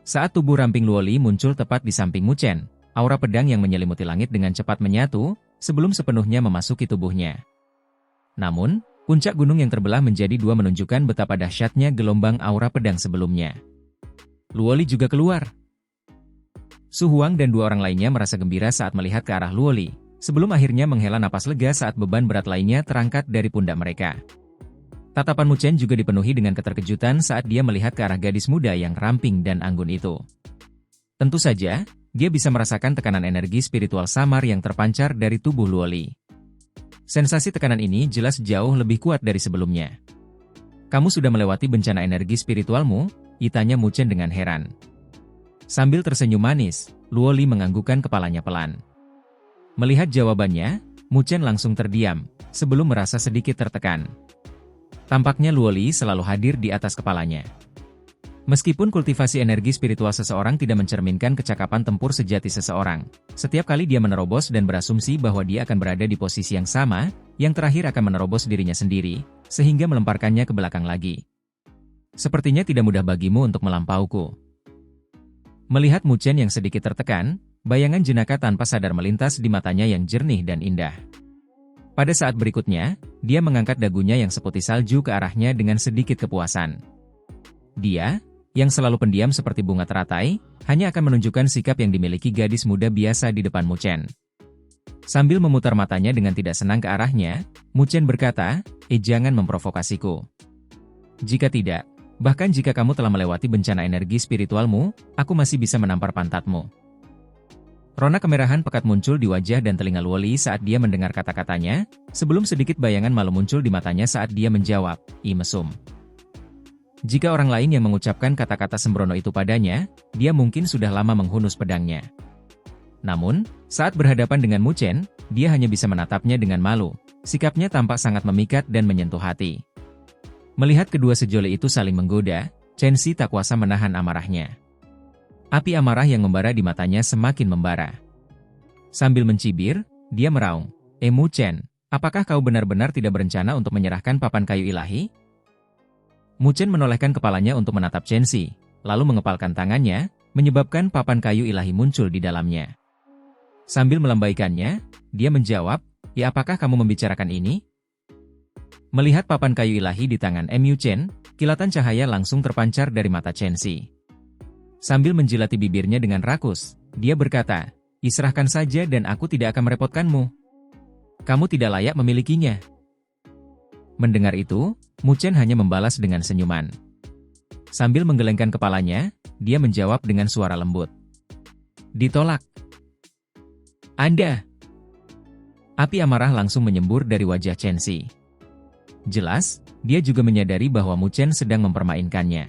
Saat tubuh ramping Luoli muncul tepat di samping Muchen, aura pedang yang menyelimuti langit dengan cepat menyatu, sebelum sepenuhnya memasuki tubuhnya. Namun, puncak gunung yang terbelah menjadi dua menunjukkan betapa dahsyatnya gelombang aura pedang sebelumnya. Luoli juga keluar. Su Huang dan dua orang lainnya merasa gembira saat melihat ke arah Luoli, sebelum akhirnya menghela napas lega saat beban berat lainnya terangkat dari pundak mereka. Tatapan Muchen juga dipenuhi dengan keterkejutan saat dia melihat ke arah gadis muda yang ramping dan anggun itu. Tentu saja, dia bisa merasakan tekanan energi spiritual samar yang terpancar dari tubuh Luoli. Sensasi tekanan ini jelas jauh lebih kuat dari sebelumnya. "Kamu sudah melewati bencana energi spiritualmu?" tanya Muchen dengan heran. Sambil tersenyum manis, Luoli menganggukkan kepalanya pelan. Melihat jawabannya, Muchen langsung terdiam, sebelum merasa sedikit tertekan. Tampaknya Luoli selalu hadir di atas kepalanya. Meskipun kultivasi energi spiritual seseorang tidak mencerminkan kecakapan tempur sejati seseorang, setiap kali dia menerobos dan berasumsi bahwa dia akan berada di posisi yang sama, yang terakhir akan menerobos dirinya sendiri, sehingga melemparkannya ke belakang lagi. Sepertinya tidak mudah bagimu untuk melampauku. Melihat Muchen yang sedikit tertekan, bayangan jenaka tanpa sadar melintas di matanya yang jernih dan indah. Pada saat berikutnya, dia mengangkat dagunya yang seputih salju ke arahnya dengan sedikit kepuasan. Dia, yang selalu pendiam seperti bunga teratai, hanya akan menunjukkan sikap yang dimiliki gadis muda biasa di depan Muchen. Sambil memutar matanya dengan tidak senang ke arahnya, Muchen berkata, jangan memprovokasiku. Jika tidak, bahkan jika kamu telah melewati bencana energi spiritualmu, aku masih bisa menampar pantatmu. Rona kemerahan pekat muncul di wajah dan telinga Luoli saat dia mendengar kata-katanya, sebelum sedikit bayangan malu muncul di matanya saat dia menjawab, mesum. Jika orang lain yang mengucapkan kata-kata sembrono itu padanya, dia mungkin sudah lama menghunus pedangnya. Namun, saat berhadapan dengan Muchen, dia hanya bisa menatapnya dengan malu. Sikapnya tampak sangat memikat dan menyentuh hati. Melihat kedua sejoli itu saling menggoda, Chen Xi tak kuasa menahan amarahnya. Api amarah yang membara di matanya semakin membara. Sambil mencibir, dia meraung, Muchen, apakah kau benar-benar tidak berencana untuk menyerahkan papan kayu ilahi? Muchen menolehkan kepalanya untuk menatap Chen Xi, lalu mengepalkan tangannya, menyebabkan papan kayu ilahi muncul di dalamnya. Sambil melambaikannya, dia menjawab, apakah kamu membicarakan ini? Melihat papan kayu ilahi di tangan Muchen, kilatan cahaya langsung terpancar dari mata Chen Xi. Sambil menjilati bibirnya dengan rakus, dia berkata, serahkan saja dan aku tidak akan merepotkanmu. Kamu tidak layak memilikinya. Mendengar itu, Muchen hanya membalas dengan senyuman. Sambil menggelengkan kepalanya, dia menjawab dengan suara lembut. Ditolak. Anda. Api amarah langsung menyembur dari wajah Chen Xi. Jelas, dia juga menyadari bahwa Muchen sedang mempermainkannya.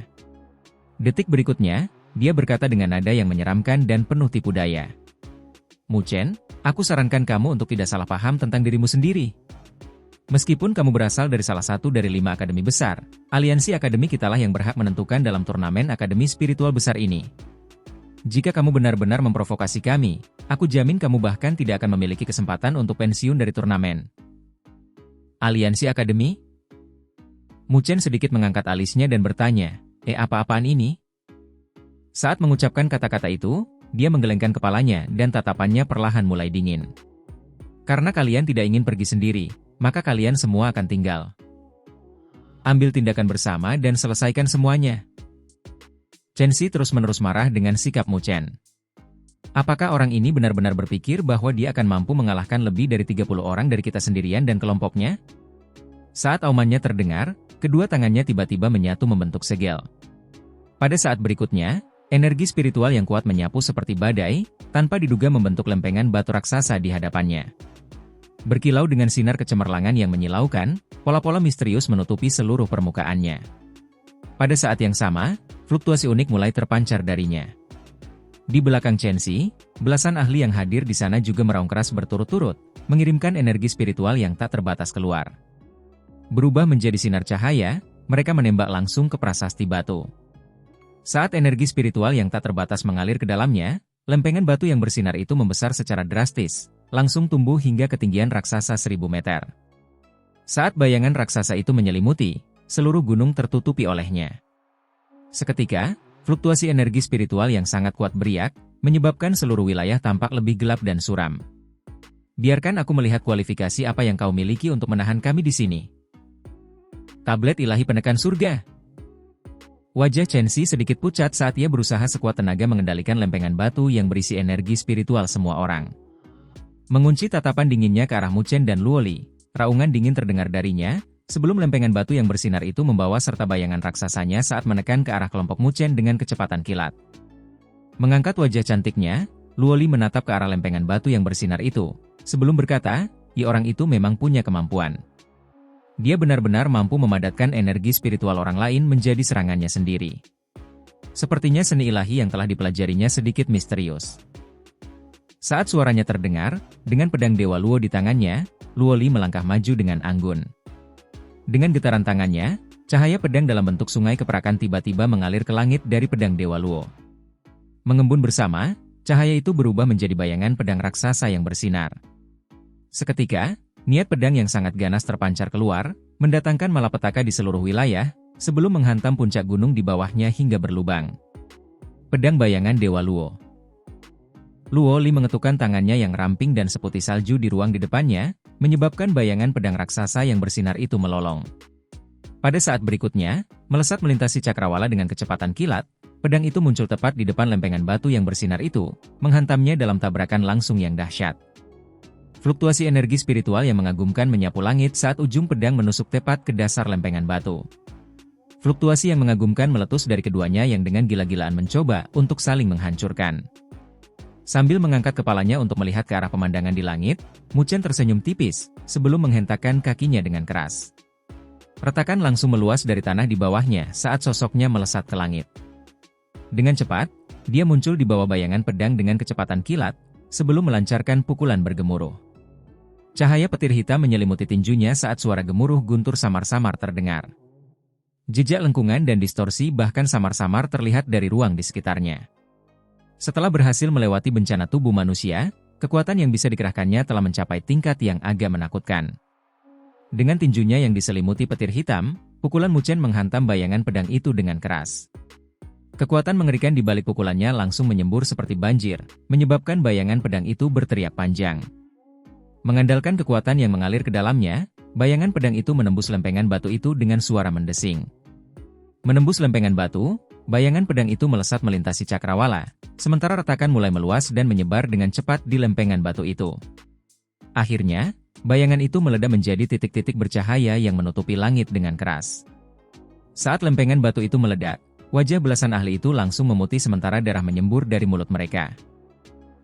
Detik berikutnya, dia berkata dengan nada yang menyeramkan dan penuh tipu daya. Muchen, aku sarankan kamu untuk tidak salah paham tentang dirimu sendiri. Meskipun kamu berasal dari salah satu dari 5 akademi besar, aliansi akademi kitalah yang berhak menentukan dalam turnamen akademi spiritual besar ini. Jika kamu benar-benar memprovokasi kami, aku jamin kamu bahkan tidak akan memiliki kesempatan untuk pensiun dari turnamen. Aliansi akademi? Muchen sedikit mengangkat alisnya dan bertanya, apa-apaan ini? Saat mengucapkan kata-kata itu, dia menggelengkan kepalanya dan tatapannya perlahan mulai dingin. Karena kalian tidak ingin pergi sendiri, maka kalian semua akan tinggal. Ambil tindakan bersama dan selesaikan semuanya. Chen Xi terus-menerus marah dengan sikap Muchen. Apakah orang ini benar-benar berpikir bahwa dia akan mampu mengalahkan lebih dari 30 orang dari kita sendirian dan kelompoknya? Saat aumannya terdengar, kedua tangannya tiba-tiba menyatu membentuk segel. Pada saat berikutnya, energi spiritual yang kuat menyapu seperti badai, tanpa diduga membentuk lempengan batu raksasa di hadapannya. Berkilau dengan sinar kecemerlangan yang menyilaukan, pola-pola misterius menutupi seluruh permukaannya. Pada saat yang sama, fluktuasi unik mulai terpancar darinya. Di belakang Chen Xi, belasan ahli yang hadir di sana juga meraung keras berturut-turut, mengirimkan energi spiritual yang tak terbatas keluar. Berubah menjadi sinar cahaya, mereka menembak langsung ke prasasti batu. Saat energi spiritual yang tak terbatas mengalir ke dalamnya, lempengan batu yang bersinar itu membesar secara drastis, langsung tumbuh hingga ketinggian raksasa 1000 meter. Saat bayangan raksasa itu menyelimuti, seluruh gunung tertutupi olehnya. Seketika, Fluktuasi energi spiritual yang sangat kuat beriak, menyebabkan seluruh wilayah tampak lebih gelap dan suram. Biarkan aku melihat kualifikasi apa yang kau miliki untuk menahan kami di sini. Tablet ilahi penekan surga. Wajah Chen Xi sedikit pucat saat ia berusaha sekuat tenaga mengendalikan lempengan batu yang berisi energi spiritual semua orang. Mengunci tatapan dinginnya ke arah Mu Chen dan Luo Li, raungan dingin terdengar darinya, sebelum lempengan batu yang bersinar itu membawa serta bayangan raksasanya saat menekan ke arah kelompok Mu Chen dengan kecepatan kilat. Mengangkat wajah cantiknya, Luo Li menatap ke arah lempengan batu yang bersinar itu, sebelum berkata, orang itu memang punya kemampuan. Dia benar-benar mampu memadatkan energi spiritual orang lain menjadi serangannya sendiri. Sepertinya seni ilahi yang telah dipelajarinya sedikit misterius. Saat suaranya terdengar, dengan pedang Dewa Luo di tangannya, Luo Li melangkah maju dengan anggun. Dengan getaran tangannya, cahaya pedang dalam bentuk sungai keperakan tiba-tiba mengalir ke langit dari pedang Dewa Luo. Mengembun bersama, cahaya itu berubah menjadi bayangan pedang raksasa yang bersinar. Seketika, niat pedang yang sangat ganas terpancar keluar, mendatangkan malapetaka di seluruh wilayah, sebelum menghantam puncak gunung di bawahnya hingga berlubang. Pedang bayangan Dewa Luo. Luo Li mengetukkan tangannya yang ramping dan seputih salju di ruang di depannya, menyebabkan bayangan pedang raksasa yang bersinar itu melolong. Pada saat berikutnya, melesat melintasi cakrawala dengan kecepatan kilat, pedang itu muncul tepat di depan lempengan batu yang bersinar itu, menghantamnya dalam tabrakan langsung yang dahsyat. Fluktuasi energi spiritual yang mengagumkan menyapu langit saat ujung pedang menusuk tepat ke dasar lempengan batu. Fluktuasi yang mengagumkan meletus dari keduanya yang dengan gila-gilaan mencoba untuk saling menghancurkan. Sambil mengangkat kepalanya untuk melihat ke arah pemandangan di langit, Mu Chen tersenyum tipis, sebelum menghentakkan kakinya dengan keras. Retakan langsung meluas dari tanah di bawahnya saat sosoknya melesat ke langit. Dengan cepat, dia muncul di bawah bayangan pedang dengan kecepatan kilat, sebelum melancarkan pukulan bergemuruh. Cahaya petir hitam menyelimuti tinjunya saat suara gemuruh guntur samar-samar terdengar. Jejak lengkungan dan distorsi bahkan samar-samar terlihat dari ruang di sekitarnya. Setelah berhasil melewati bencana tubuh manusia, kekuatan yang bisa dikerahkannya telah mencapai tingkat yang agak menakutkan. Dengan tinjunya yang diselimuti petir hitam, pukulan Mu Chen menghantam bayangan pedang itu dengan keras. Kekuatan mengerikan di balik pukulannya langsung menyembur seperti banjir, menyebabkan bayangan pedang itu berteriak panjang. Mengandalkan kekuatan yang mengalir ke dalamnya, bayangan pedang itu menembus lempengan batu itu dengan suara mendesing. Menembus lempengan batu, bayangan pedang itu melesat melintasi cakrawala, sementara retakan mulai meluas dan menyebar dengan cepat di lempengan batu itu. Akhirnya, bayangan itu meledak menjadi titik-titik bercahaya yang menutupi langit dengan keras. Saat lempengan batu itu meledak, wajah belasan ahli itu langsung memutih sementara darah menyembur dari mulut mereka.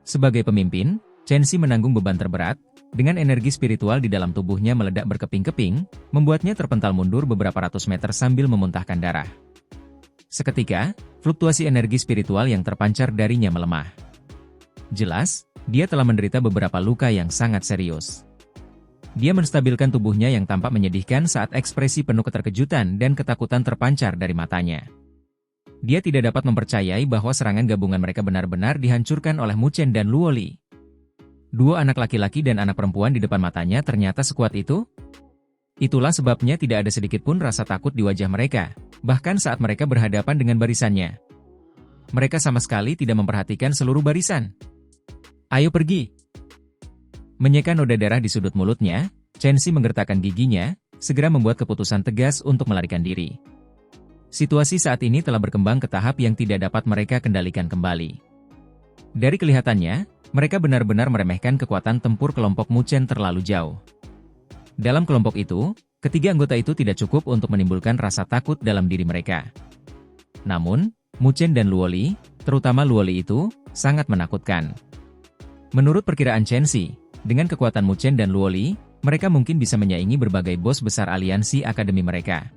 Sebagai pemimpin, Chen Xi menanggung beban terberat, dengan energi spiritual di dalam tubuhnya meledak berkeping-keping, membuatnya terpental mundur beberapa ratus meter sambil memuntahkan darah. Seketika, fluktuasi energi spiritual yang terpancar darinya melemah. Jelas, dia telah menderita beberapa luka yang sangat serius. Dia menstabilkan tubuhnya yang tampak menyedihkan saat ekspresi penuh keterkejutan dan ketakutan terpancar dari matanya. Dia tidak dapat mempercayai bahwa serangan gabungan mereka benar-benar dihancurkan oleh Mu Chen dan Luo Li. Dua anak laki-laki dan anak perempuan di depan matanya ternyata sekuat itu? Itulah sebabnya tidak ada sedikit pun rasa takut di wajah mereka, bahkan saat mereka berhadapan dengan barisannya. Mereka sama sekali tidak memperhatikan seluruh barisan. Ayo pergi! Menyeka noda darah di sudut mulutnya, Chen Xi menggertakkan giginya, segera membuat keputusan tegas untuk melarikan diri. Situasi saat ini telah berkembang ke tahap yang tidak dapat mereka kendalikan kembali. Dari kelihatannya, mereka benar-benar meremehkan kekuatan tempur kelompok Mu Chen terlalu jauh. Dalam kelompok itu, ketiga anggota itu tidak cukup untuk menimbulkan rasa takut dalam diri mereka. Namun, Mu Chen dan Luo Li, terutama Luo Li itu, sangat menakutkan. Menurut perkiraan Chen Xi, dengan kekuatan Mu Chen dan Luo Li, mereka mungkin bisa menyaingi berbagai bos besar aliansi akademi mereka.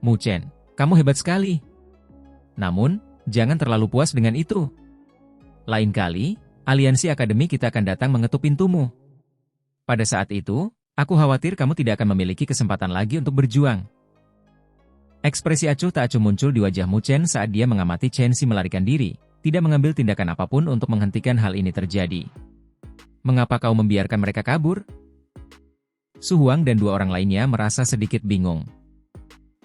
Mu Chen, kamu hebat sekali. Namun, jangan terlalu puas dengan itu. Lain kali, aliansi akademi kita akan datang mengetuk pintumu. Pada saat itu, aku khawatir kamu tidak akan memiliki kesempatan lagi untuk berjuang. Ekspresi acuh tak acuh muncul di wajah Mu Chen saat dia mengamati Chen Xi melarikan diri, tidak mengambil tindakan apapun untuk menghentikan hal ini terjadi. Mengapa kau membiarkan mereka kabur? Su Huang dan dua orang lainnya merasa sedikit bingung.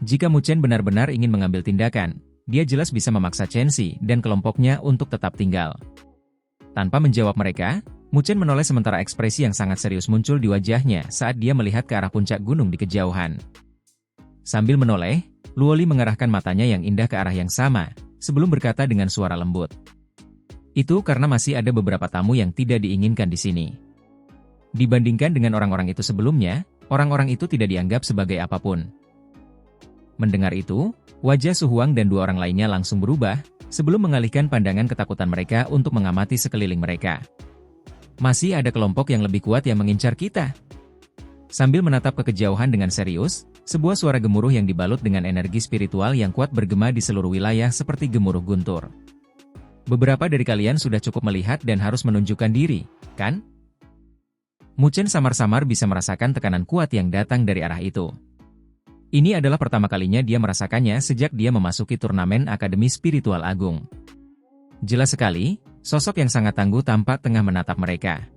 Jika Mu Chen benar-benar ingin mengambil tindakan, dia jelas bisa memaksa Chen Xi dan kelompoknya untuk tetap tinggal. Tanpa menjawab mereka, Mu Chen menoleh sementara ekspresi yang sangat serius muncul di wajahnya saat dia melihat ke arah puncak gunung di kejauhan. Sambil menoleh, Luo Li mengarahkan matanya yang indah ke arah yang sama, sebelum berkata dengan suara lembut. Itu karena masih ada beberapa tamu yang tidak diinginkan di sini. Dibandingkan dengan orang-orang itu sebelumnya, orang-orang itu tidak dianggap sebagai apapun. Mendengar itu, wajah Su Huang dan dua orang lainnya langsung berubah, sebelum mengalihkan pandangan ketakutan mereka untuk mengamati sekeliling mereka. Masih ada kelompok yang lebih kuat yang mengincar kita. Sambil menatap ke kejauhan dengan serius, sebuah suara gemuruh yang dibalut dengan energi spiritual yang kuat bergema di seluruh wilayah seperti gemuruh guntur. Beberapa dari kalian sudah cukup melihat dan harus menunjukkan diri, kan? Mu Chen samar-samar bisa merasakan tekanan kuat yang datang dari arah itu. Ini adalah pertama kalinya dia merasakannya sejak dia memasuki turnamen Akademi Spiritual Agung. Jelas sekali, sosok yang sangat tangguh tampak tengah menatap mereka.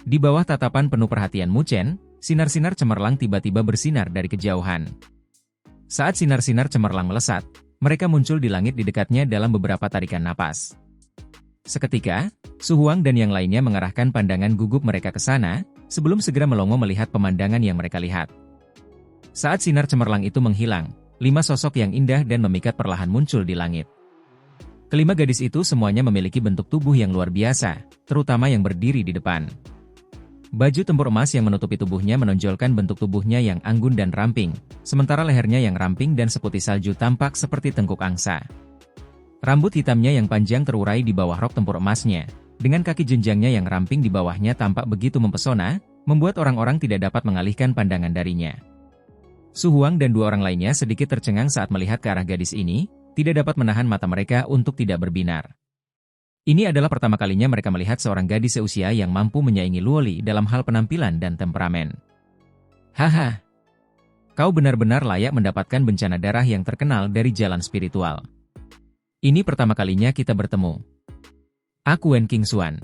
Di bawah tatapan penuh perhatian Mu Chen, sinar-sinar cemerlang tiba-tiba bersinar dari kejauhan. Saat sinar-sinar cemerlang melesat, mereka muncul di langit di dekatnya dalam beberapa tarikan napas. Seketika, Su Huang dan yang lainnya mengarahkan pandangan gugup mereka ke sana, sebelum segera melongo melihat pemandangan yang mereka lihat. Saat sinar cemerlang itu menghilang, 5 sosok yang indah dan memikat perlahan muncul di langit. Kelima gadis itu semuanya memiliki bentuk tubuh yang luar biasa, terutama yang berdiri di depan. Baju tempur emas yang menutupi tubuhnya menonjolkan bentuk tubuhnya yang anggun dan ramping, sementara lehernya yang ramping dan seputih salju tampak seperti tengkuk angsa. Rambut hitamnya yang panjang terurai di bawah rok tempur emasnya, dengan kaki jenjangnya yang ramping di bawahnya tampak begitu mempesona, membuat orang-orang tidak dapat mengalihkan pandangan darinya. Su Huang dan dua orang lainnya sedikit tercengang saat melihat ke arah gadis ini, tidak dapat menahan mata mereka untuk tidak berbinar. Ini adalah pertama kalinya mereka melihat seorang gadis seusia yang mampu menyaingi Luo Li dalam hal penampilan dan temperamen. Haha, kau benar-benar layak mendapatkan bencana darah yang terkenal dari jalan spiritual. Ini pertama kalinya kita bertemu. Aku Wen Qingxuan.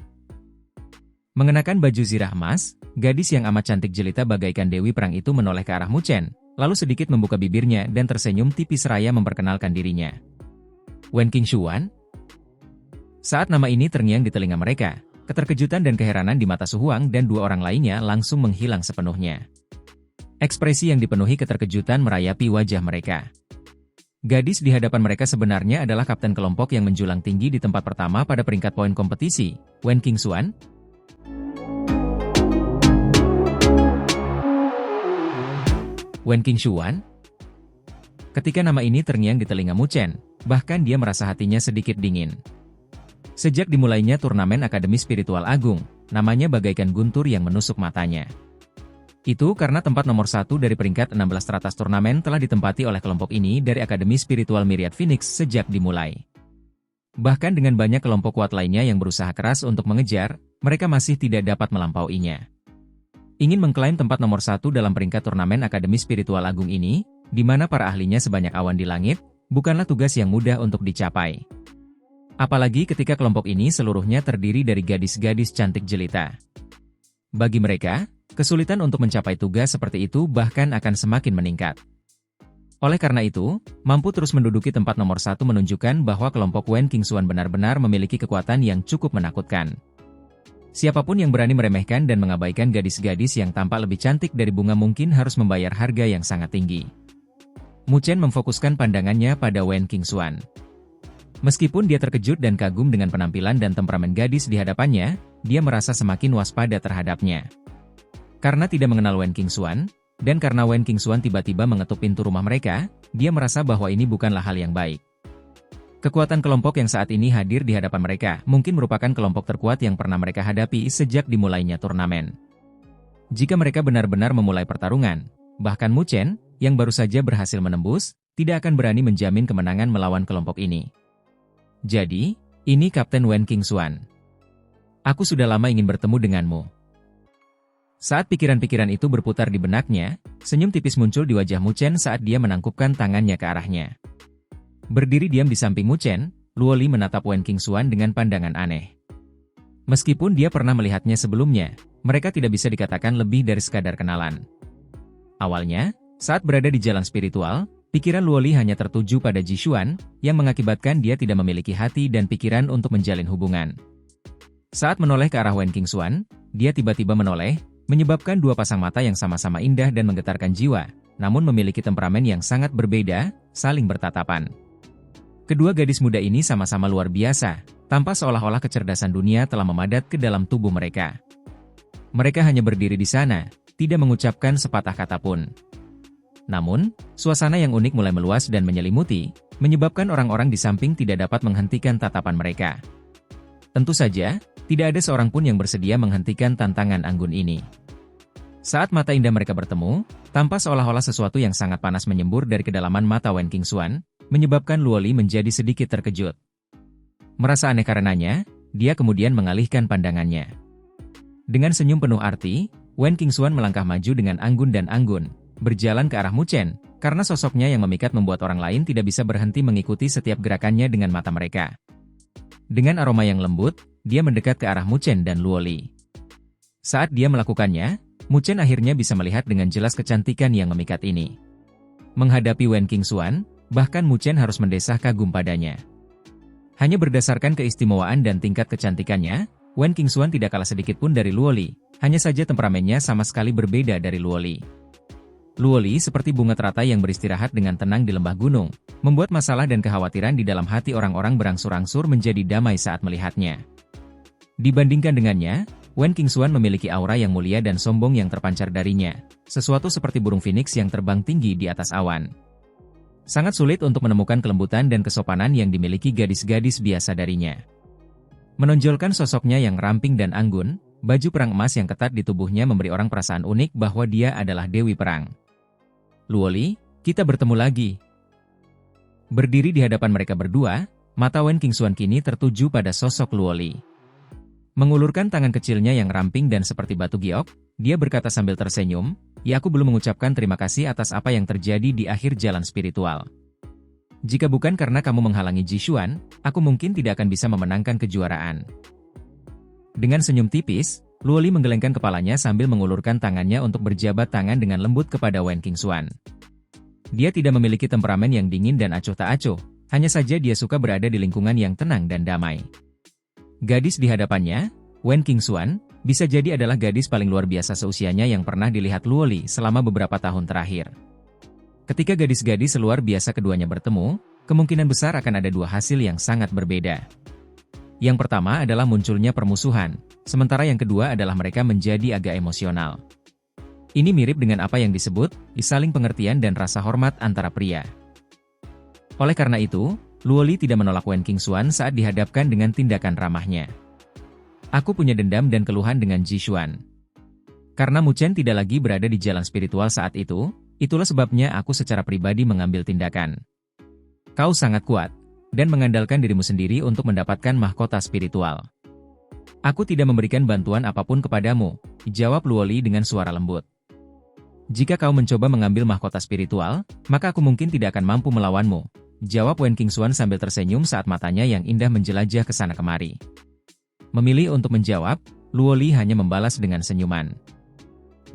Mengenakan baju zirah emas, gadis yang amat cantik jelita bagaikan dewi perang itu menoleh ke arah Mu Chen, lalu sedikit membuka bibirnya dan tersenyum tipis seraya memperkenalkan dirinya. Wen Qingxuan? Saat nama ini terngiang di telinga mereka, keterkejutan dan keheranan di mata Su Huang dan dua orang lainnya langsung menghilang sepenuhnya. Ekspresi yang dipenuhi keterkejutan merayapi wajah mereka. Gadis di hadapan mereka sebenarnya adalah kapten kelompok yang menjulang tinggi di tempat pertama pada peringkat poin kompetisi, Wen Qingxuan. Wen Qingxuan? Ketika nama ini terngiang di telinga Mu Chen, bahkan dia merasa hatinya sedikit dingin. Sejak dimulainya turnamen Akademi Spiritual Agung, namanya bagaikan guntur yang menusuk matanya. Itu karena tempat nomor 1 dari peringkat 16 teratas turnamen telah ditempati oleh kelompok ini dari Akademi Spiritual Myriad Phoenix sejak dimulai. Bahkan dengan banyak kelompok kuat lainnya yang berusaha keras untuk mengejar, mereka masih tidak dapat melampauinya. Ingin mengklaim tempat nomor 1 dalam peringkat turnamen Akademi Spiritual Agung ini, di mana para ahlinya sebanyak awan di langit, bukanlah tugas yang mudah untuk dicapai. Apalagi ketika kelompok ini seluruhnya terdiri dari gadis-gadis cantik jelita. Bagi mereka, kesulitan untuk mencapai tugas seperti itu bahkan akan semakin meningkat. Oleh karena itu, mampu terus menduduki tempat nomor 1 menunjukkan bahwa kelompok Wen Qingxuan benar-benar memiliki kekuatan yang cukup menakutkan. Siapapun yang berani meremehkan dan mengabaikan gadis-gadis yang tampak lebih cantik dari bunga mungkin harus membayar harga yang sangat tinggi. Mu Chen memfokuskan pandangannya pada Wen Qingxuan. Meskipun dia terkejut dan kagum dengan penampilan dan temperamen gadis di hadapannya, dia merasa semakin waspada terhadapnya. Karena tidak mengenal Wen Qingxuan, dan karena Wen Qingxuan tiba-tiba mengetuk pintu rumah mereka, dia merasa bahwa ini bukanlah hal yang baik. Kekuatan kelompok yang saat ini hadir di hadapan mereka mungkin merupakan kelompok terkuat yang pernah mereka hadapi sejak dimulainya turnamen. Jika mereka benar-benar memulai pertarungan, bahkan Mu Chen, yang baru saja berhasil menembus, tidak akan berani menjamin kemenangan melawan kelompok ini. Jadi, ini Kapten Wen Qingxuan. Aku sudah lama ingin bertemu denganmu. Saat pikiran-pikiran itu berputar di benaknya, senyum tipis muncul di wajah Mu Chen saat dia menangkupkan tangannya ke arahnya. Berdiri diam di samping Mu Chen, Luo Li menatap Wen Qingxuan dengan pandangan aneh. Meskipun dia pernah melihatnya sebelumnya, mereka tidak bisa dikatakan lebih dari sekadar kenalan. Awalnya, saat berada di jalan spiritual, Pikiran Luoli hanya tertuju pada Jishuan, yang mengakibatkan dia tidak memiliki hati dan pikiran untuk menjalin hubungan. Saat menoleh ke arah Wen Qingxuan, dia tiba-tiba menoleh, menyebabkan dua pasang mata yang sama-sama indah dan menggetarkan jiwa, namun memiliki temperamen yang sangat berbeda, saling bertatapan. Kedua gadis muda ini sama-sama luar biasa, tampak seolah-olah kecerdasan dunia telah memadat ke dalam tubuh mereka. Mereka hanya berdiri di sana, tidak mengucapkan sepatah kata pun. Namun, suasana yang unik mulai meluas dan menyelimuti, menyebabkan orang-orang di samping tidak dapat menghentikan tatapan mereka. Tentu saja, tidak ada seorang pun yang bersedia menghentikan tantangan anggun ini. Saat mata indah mereka bertemu, tampak seolah-olah sesuatu yang sangat panas menyembur dari kedalaman mata Wen Qingxuan, menyebabkan Luoli menjadi sedikit terkejut. Merasa aneh karenanya, dia kemudian mengalihkan pandangannya. Dengan senyum penuh arti, Wen Qingxuan melangkah maju dengan anggun dan anggun, berjalan ke arah Mu Chen, karena sosoknya yang memikat membuat orang lain tidak bisa berhenti mengikuti setiap gerakannya dengan mata mereka. Dengan aroma yang lembut, dia mendekat ke arah Mu Chen dan Luoli. Saat dia melakukannya, Mu Chen akhirnya bisa melihat dengan jelas kecantikan yang memikat ini. Menghadapi Wen Qingxuan, bahkan Mu Chen harus mendesah kagum padanya. Hanya berdasarkan keistimewaan dan tingkat kecantikannya, Wen Qingxuan tidak kalah sedikit pun dari Luoli, hanya saja temperamennya sama sekali berbeda dari Luoli. Luoli seperti bunga teratai yang beristirahat dengan tenang di lembah gunung, membuat masalah dan kekhawatiran di dalam hati orang-orang berangsur-angsur menjadi damai saat melihatnya. Dibandingkan dengannya, Wen Qingxuan memiliki aura yang mulia dan sombong yang terpancar darinya, sesuatu seperti burung phoenix yang terbang tinggi di atas awan. Sangat sulit untuk menemukan kelembutan dan kesopanan yang dimiliki gadis-gadis biasa darinya. Menonjolkan sosoknya yang ramping dan anggun, baju perang emas yang ketat di tubuhnya memberi orang perasaan unik bahwa dia adalah dewi perang. Luoli, kita bertemu lagi. Berdiri di hadapan mereka berdua, mata Wen Qingxuan kini tertuju pada sosok Luoli. Mengulurkan tangan kecilnya yang ramping dan seperti batu giok, dia berkata sambil tersenyum, "Ya, aku belum mengucapkan terima kasih atas apa yang terjadi di akhir jalan spiritual. Jika bukan karena kamu menghalangi Jishuan, aku mungkin tidak akan bisa memenangkan kejuaraan." Dengan senyum tipis, Luoli menggelengkan kepalanya sambil mengulurkan tangannya untuk berjabat tangan dengan lembut kepada Wen Qingxuan. Dia tidak memiliki temperamen yang dingin dan acuh tak acuh, hanya saja dia suka berada di lingkungan yang tenang dan damai. Gadis di hadapannya, Wen Qingxuan, bisa jadi adalah gadis paling luar biasa seusianya yang pernah dilihat Luoli selama beberapa tahun terakhir. Ketika gadis-gadis luar biasa keduanya bertemu, kemungkinan besar akan ada dua hasil yang sangat berbeda. Yang pertama adalah munculnya permusuhan, sementara yang kedua adalah mereka menjadi agak emosional. Ini mirip dengan apa yang disebut saling pengertian dan rasa hormat antara pria. Oleh karena itu, Luoli tidak menolak Wen Qingxuan saat dihadapkan dengan tindakan ramahnya. "Aku punya dendam dan keluhan dengan Jishuan. Karena Mu Chen tidak lagi berada di jalan spiritual saat itu, itulah sebabnya aku secara pribadi mengambil tindakan. Kau sangat kuat dan mengandalkan dirimu sendiri untuk mendapatkan mahkota spiritual. Aku tidak memberikan bantuan apapun kepadamu," jawab Luoli dengan suara lembut. "Jika kau mencoba mengambil mahkota spiritual, maka aku mungkin tidak akan mampu melawanmu," jawab Wen Qingxuan sambil tersenyum saat matanya yang indah menjelajah ke sana kemari. Memilih untuk menjawab, Luoli hanya membalas dengan senyuman.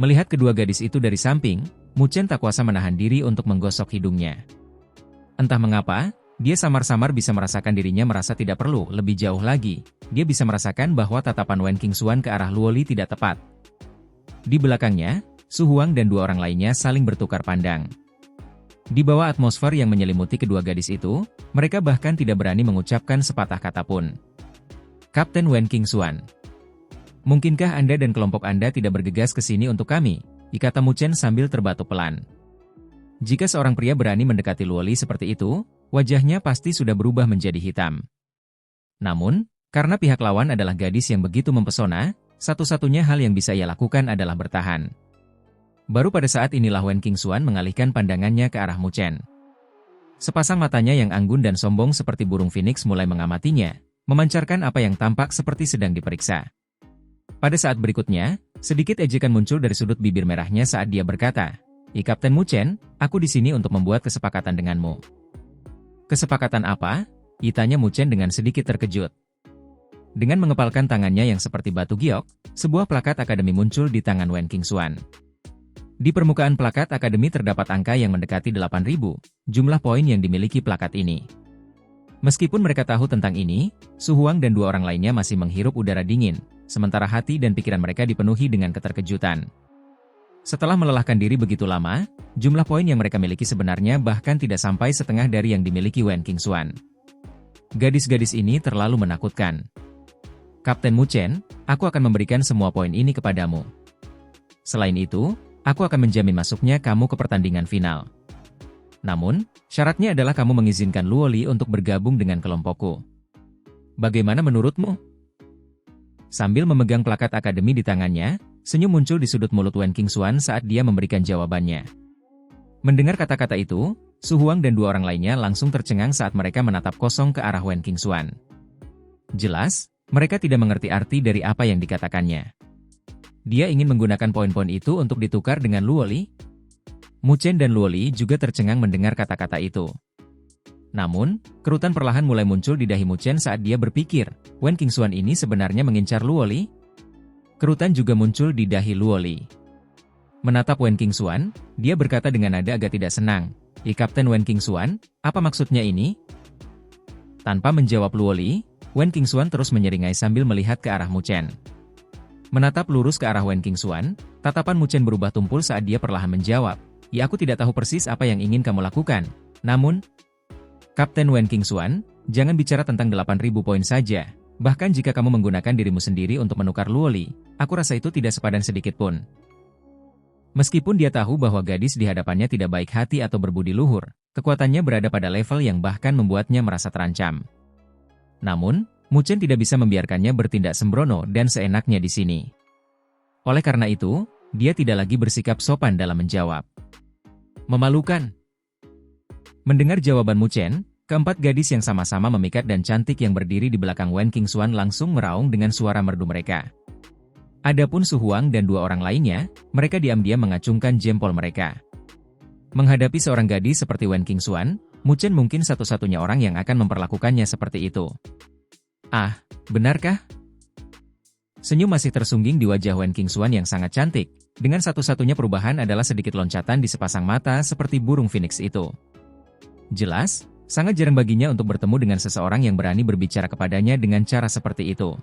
Melihat kedua gadis itu dari samping, Mu Chen tak kuasa menahan diri untuk menggosok hidungnya. Entah mengapa, dia samar-samar bisa merasakan dirinya merasa tidak perlu lebih jauh lagi. Dia bisa merasakan bahwa tatapan Wen Qingxuan ke arah Luoli tidak tepat. Di belakangnya, Su Huang dan dua orang lainnya saling bertukar pandang. Di bawah atmosfer yang menyelimuti kedua gadis itu, mereka bahkan tidak berani mengucapkan sepatah kata pun. "Kapten Wen Qingxuan, mungkinkah Anda dan kelompok Anda tidak bergegas ke sini untuk kami?" kata Mu Chen sambil terbatuk pelan. Jika seorang pria berani mendekati Luoli seperti itu, wajahnya pasti sudah berubah menjadi hitam. Namun, karena pihak lawan adalah gadis yang begitu mempesona, satu-satunya hal yang bisa ia lakukan adalah bertahan. Baru pada saat inilah Wen Qingxuan mengalihkan pandangannya ke arah Mu Chen. Sepasang matanya yang anggun dan sombong seperti burung phoenix mulai mengamatinya, memancarkan apa yang tampak seperti sedang diperiksa. Pada saat berikutnya, sedikit ejekan muncul dari sudut bibir merahnya saat dia berkata, "Kapten Mu Chen, aku di sini untuk membuat kesepakatan denganmu." "Kesepakatan apa?" tanya Mu Chen dengan sedikit terkejut. Dengan mengepalkan tangannya yang seperti batu giok, sebuah plakat akademi muncul di tangan Wen Qingxuan. Di permukaan plakat akademi terdapat angka yang mendekati 8.000, jumlah poin yang dimiliki plakat ini. Meskipun mereka tahu tentang ini, Su Huang dan dua orang lainnya masih menghirup udara dingin, sementara hati dan pikiran mereka dipenuhi dengan keterkejutan. Setelah melelahkan diri begitu lama, jumlah poin yang mereka miliki sebenarnya bahkan tidak sampai setengah dari yang dimiliki Wen Qingxuan. Gadis-gadis ini terlalu menakutkan. Kapten Mu Chen, aku akan memberikan semua poin ini kepadamu. Selain itu, aku akan menjamin masuknya kamu ke pertandingan final. Namun, syaratnya adalah kamu mengizinkan Luo Li untuk bergabung dengan kelompokku. Bagaimana menurutmu? Sambil memegang plakat akademi di tangannya, senyum muncul di sudut mulut Wen Qingxuan saat dia memberikan jawabannya. Mendengar kata-kata itu, Su Huang dan dua orang lainnya langsung tercengang saat mereka menatap kosong ke arah Wen Qingxuan. Jelas, mereka tidak mengerti arti dari apa yang dikatakannya. Dia ingin menggunakan poin-poin itu untuk ditukar dengan Luo Li? Mu Chen dan Luo Li juga tercengang mendengar kata-kata itu. Namun, kerutan perlahan mulai muncul di dahi Mu Chen saat dia berpikir, Wen Qingxuan ini sebenarnya mengincar Luo Li? Kerutan juga muncul di dahi Luo Li. Menatap Wen Qingxuan, dia berkata dengan nada agak tidak senang, Kapten Wen Qingxuan, apa maksudnya ini? Tanpa menjawab Luo Li, Wen Qingxuan terus menyeringai sambil melihat ke arah Mu Chen. Menatap lurus ke arah Wen Qingxuan, tatapan Mu Chen berubah tumpul saat dia perlahan menjawab, aku tidak tahu persis apa yang ingin kamu lakukan, namun... Kapten Wen Qingxuan, jangan bicara tentang 8.000 poin saja, bahkan jika kamu menggunakan dirimu sendiri untuk menukar Luo Li, aku rasa itu tidak sepadan sedikit pun. Meskipun dia tahu bahwa gadis di hadapannya tidak baik hati atau berbudi luhur, kekuatannya berada pada level yang bahkan membuatnya merasa terancam. Namun, Mu Chen tidak bisa membiarkannya bertindak sembrono dan seenaknya di sini. Oleh karena itu, dia tidak lagi bersikap sopan dalam menjawab. Memalukan. Mendengar jawaban Mu Chen, keempat gadis yang sama-sama memikat dan cantik yang berdiri di belakang Wen Qingxuan langsung meraung dengan suara merdu mereka. Adapun Su Huang dan dua orang lainnya, mereka diam-diam mengacungkan jempol mereka. Menghadapi seorang gadis seperti Wen Qingxuan, Mu Chen mungkin satu-satunya orang yang akan memperlakukannya seperti itu. Ah, benarkah? Senyum masih tersungging di wajah Wen Qingxuan yang sangat cantik, dengan satu-satunya perubahan adalah sedikit loncatan di sepasang mata seperti burung phoenix itu. Jelas, sangat jarang baginya untuk bertemu dengan seseorang yang berani berbicara kepadanya dengan cara seperti itu.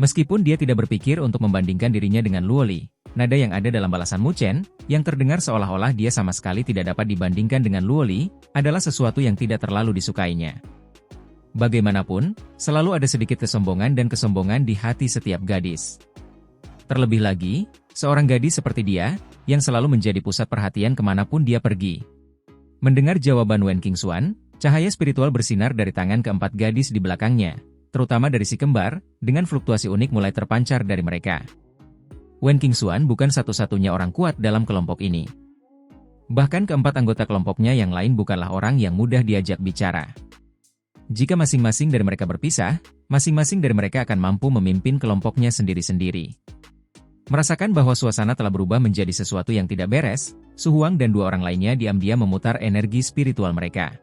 Meskipun dia tidak berpikir untuk membandingkan dirinya dengan Luo Li, nada yang ada dalam balasan Mu Chen, yang terdengar seolah-olah dia sama sekali tidak dapat dibandingkan dengan Luo Li, adalah sesuatu yang tidak terlalu disukainya. Bagaimanapun, selalu ada sedikit kesombongan dan kesombongan di hati setiap gadis. Terlebih lagi, seorang gadis seperti dia, yang selalu menjadi pusat perhatian kemanapun dia pergi. Mendengar jawaban Wen Qingxuan, cahaya spiritual bersinar dari tangan keempat gadis di belakangnya, terutama dari si kembar, dengan fluktuasi unik mulai terpancar dari mereka. Wen Qingxuan bukan satu-satunya orang kuat dalam kelompok ini. Bahkan keempat anggota kelompoknya yang lain bukanlah orang yang mudah diajak bicara. Jika masing-masing dari mereka berpisah, masing-masing dari mereka akan mampu memimpin kelompoknya sendiri-sendiri. Merasakan bahwa suasana telah berubah menjadi sesuatu yang tidak beres, Su Huang dan dua orang lainnya diam-diam memutar energi spiritual mereka.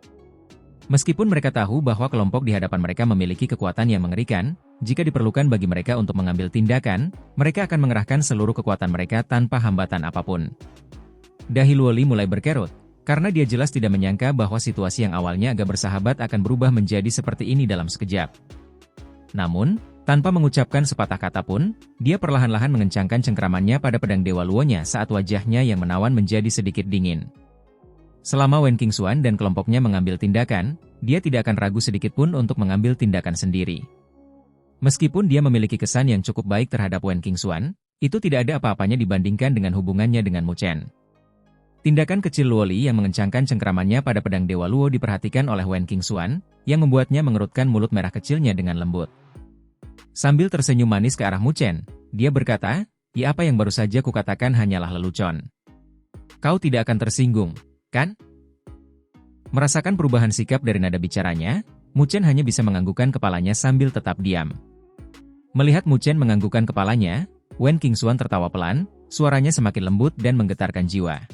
Meskipun mereka tahu bahwa kelompok di hadapan mereka memiliki kekuatan yang mengerikan, jika diperlukan bagi mereka untuk mengambil tindakan, mereka akan mengerahkan seluruh kekuatan mereka tanpa hambatan apapun. Dahi Luo Li mulai berkerut, karena dia jelas tidak menyangka bahwa situasi yang awalnya agak bersahabat akan berubah menjadi seperti ini dalam sekejap. Namun, tanpa mengucapkan sepatah kata pun, dia perlahan-lahan mengencangkan cengkramannya pada pedang Dewa Luonya saat wajahnya yang menawan menjadi sedikit dingin. Selama Wen Qingxuan dan kelompoknya mengambil tindakan, dia tidak akan ragu sedikit pun untuk mengambil tindakan sendiri. Meskipun dia memiliki kesan yang cukup baik terhadap Wen Qingxuan, itu tidak ada apa-apanya dibandingkan dengan hubungannya dengan Mu Chen. Tindakan kecil Luo Li yang mengencangkan cengkramannya pada pedang Dewa Luo diperhatikan oleh Wen Qingxuan, yang membuatnya mengerutkan mulut merah kecilnya dengan lembut. Sambil tersenyum manis ke arah Mu Chen, dia berkata, apa yang baru saja kukatakan hanyalah lelucon. Kau tidak akan tersinggung, kan? Merasakan perubahan sikap dari nada bicaranya, Mu Chen hanya bisa menganggukkan kepalanya sambil tetap diam. Melihat Mu Chen menganggukkan kepalanya, Wen Qingxuan tertawa pelan, suaranya semakin lembut dan menggetarkan jiwa.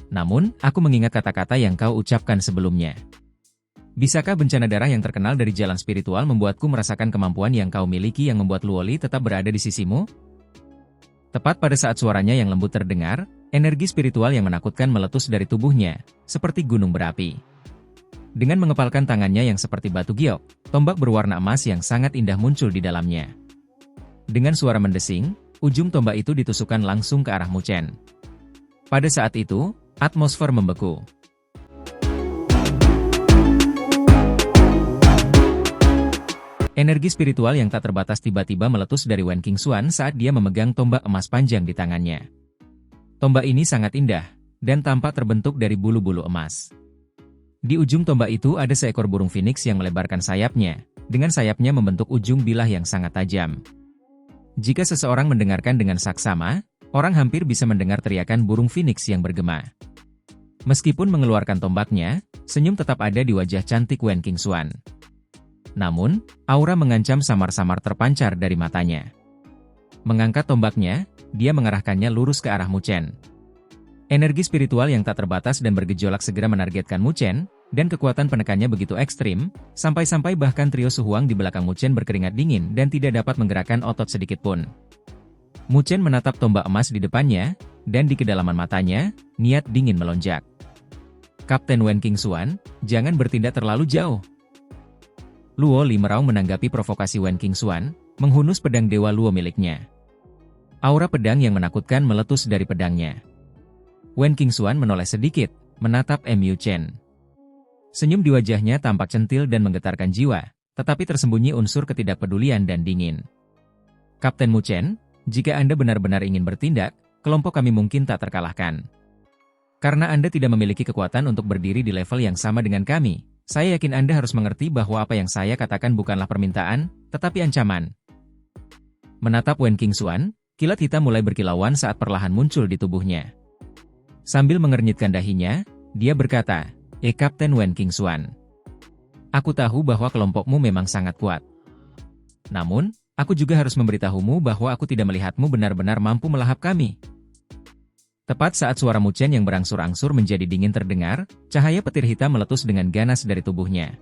Namun, aku mengingat kata-kata yang kau ucapkan sebelumnya. Bisakah bencana darah yang terkenal dari jalan spiritual membuatku merasakan kemampuan yang kau miliki yang membuat Luo Li tetap berada di sisimu? Tepat pada saat suaranya yang lembut terdengar, Energi spiritual yang menakutkan meletus dari tubuhnya, seperti gunung berapi. Dengan mengepalkan tangannya yang seperti batu giok, tombak berwarna emas yang sangat indah muncul di dalamnya. Dengan suara mendesing, ujung tombak itu ditusukkan langsung ke arah Mu Chen. Pada saat itu, atmosfer membeku. Energi spiritual yang tak terbatas tiba-tiba meletus dari Wen Qingxuan saat dia memegang tombak emas panjang di tangannya. Tombak ini sangat indah, dan tampak terbentuk dari bulu-bulu emas. Di ujung tombak itu ada seekor burung phoenix yang melebarkan sayapnya, dengan sayapnya membentuk ujung bilah yang sangat tajam. Jika seseorang mendengarkan dengan saksama, orang hampir bisa mendengar teriakan burung phoenix yang bergema. Meskipun mengeluarkan tombaknya, senyum tetap ada di wajah cantik Wen Qingxuan. Namun, aura mengancam samar-samar terpancar dari matanya. Mengangkat tombaknya, dia mengarahkannya lurus ke arah Mu Chen. Energi spiritual yang tak terbatas dan bergejolak segera menargetkan Mu Chen, dan kekuatan penekannya begitu ekstrim, sampai-sampai bahkan trio Su Huang di belakang Mu Chen berkeringat dingin dan tidak dapat menggerakkan otot sedikit pun. Mu Chen menatap tombak emas di depannya, dan di kedalaman matanya, niat dingin melonjak. Kapten Wen Qingxuan, jangan bertindak terlalu jauh. Luo Li meraung menanggapi provokasi Wen Qingxuan, menghunus pedang Dewa Luo miliknya. Aura pedang yang menakutkan meletus dari pedangnya. Wen Qingxuan menoleh sedikit, menatap Mu Chen. Senyum di wajahnya tampak centil dan menggetarkan jiwa, tetapi tersembunyi unsur ketidakpedulian dan dingin. Kapten Mu Chen, jika Anda benar-benar ingin bertindak, kelompok kami mungkin tak terkalahkan. Karena Anda tidak memiliki kekuatan untuk berdiri di level yang sama dengan kami, saya yakin Anda harus mengerti bahwa apa yang saya katakan bukanlah permintaan, tetapi ancaman. Menatap Wen Qingxuan, kilat hitam mulai berkilauan saat perlahan muncul di tubuhnya. Sambil mengernyitkan dahinya, dia berkata, Kapten Wen Qingxuan. Aku tahu bahwa kelompokmu memang sangat kuat. Namun, aku juga harus memberitahumu bahwa aku tidak melihatmu benar-benar mampu melahap kami. Tepat saat suara Mu Chen yang berangsur-angsur menjadi dingin terdengar, cahaya petir hitam meletus dengan ganas dari tubuhnya.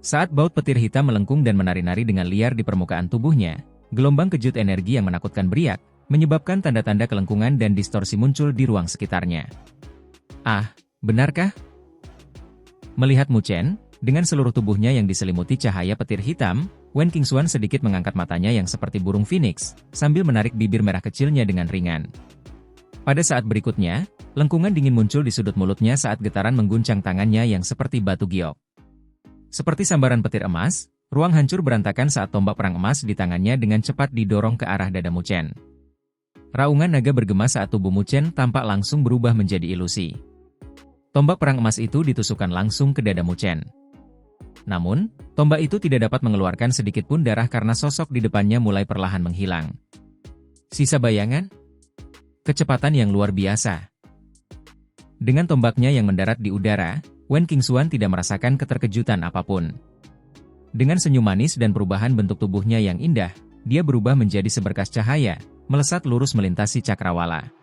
Saat baut petir hitam melengkung dan menari-nari dengan liar di permukaan tubuhnya, gelombang kejut energi yang menakutkan beriak, menyebabkan tanda-tanda kelengkungan dan distorsi muncul di ruang sekitarnya. Ah, benarkah? Melihat Mu Chen, dengan seluruh tubuhnya yang diselimuti cahaya petir hitam, Wen Qingxuan sedikit mengangkat matanya yang seperti burung phoenix, sambil menarik bibir merah kecilnya dengan ringan. Pada saat berikutnya, lengkungan dingin muncul di sudut mulutnya saat getaran mengguncang tangannya yang seperti batu giok. Seperti sambaran petir emas, ruang hancur berantakan saat tombak perang emas di tangannya dengan cepat didorong ke arah dada Mu Chen. Raungan naga bergema saat tubuh Mu Chen tampak langsung berubah menjadi ilusi. Tombak perang emas itu ditusukkan langsung ke dada Mu Chen. Namun, tombak itu tidak dapat mengeluarkan sedikit pun darah karena sosok di depannya mulai perlahan menghilang. Sisa bayangan? Kecepatan yang luar biasa. Dengan tombaknya yang mendarat di udara, Wen Qingxuan tidak merasakan keterkejutan apapun. Dengan senyum manis dan perubahan bentuk tubuhnya yang indah, dia berubah menjadi seberkas cahaya, melesat lurus melintasi cakrawala.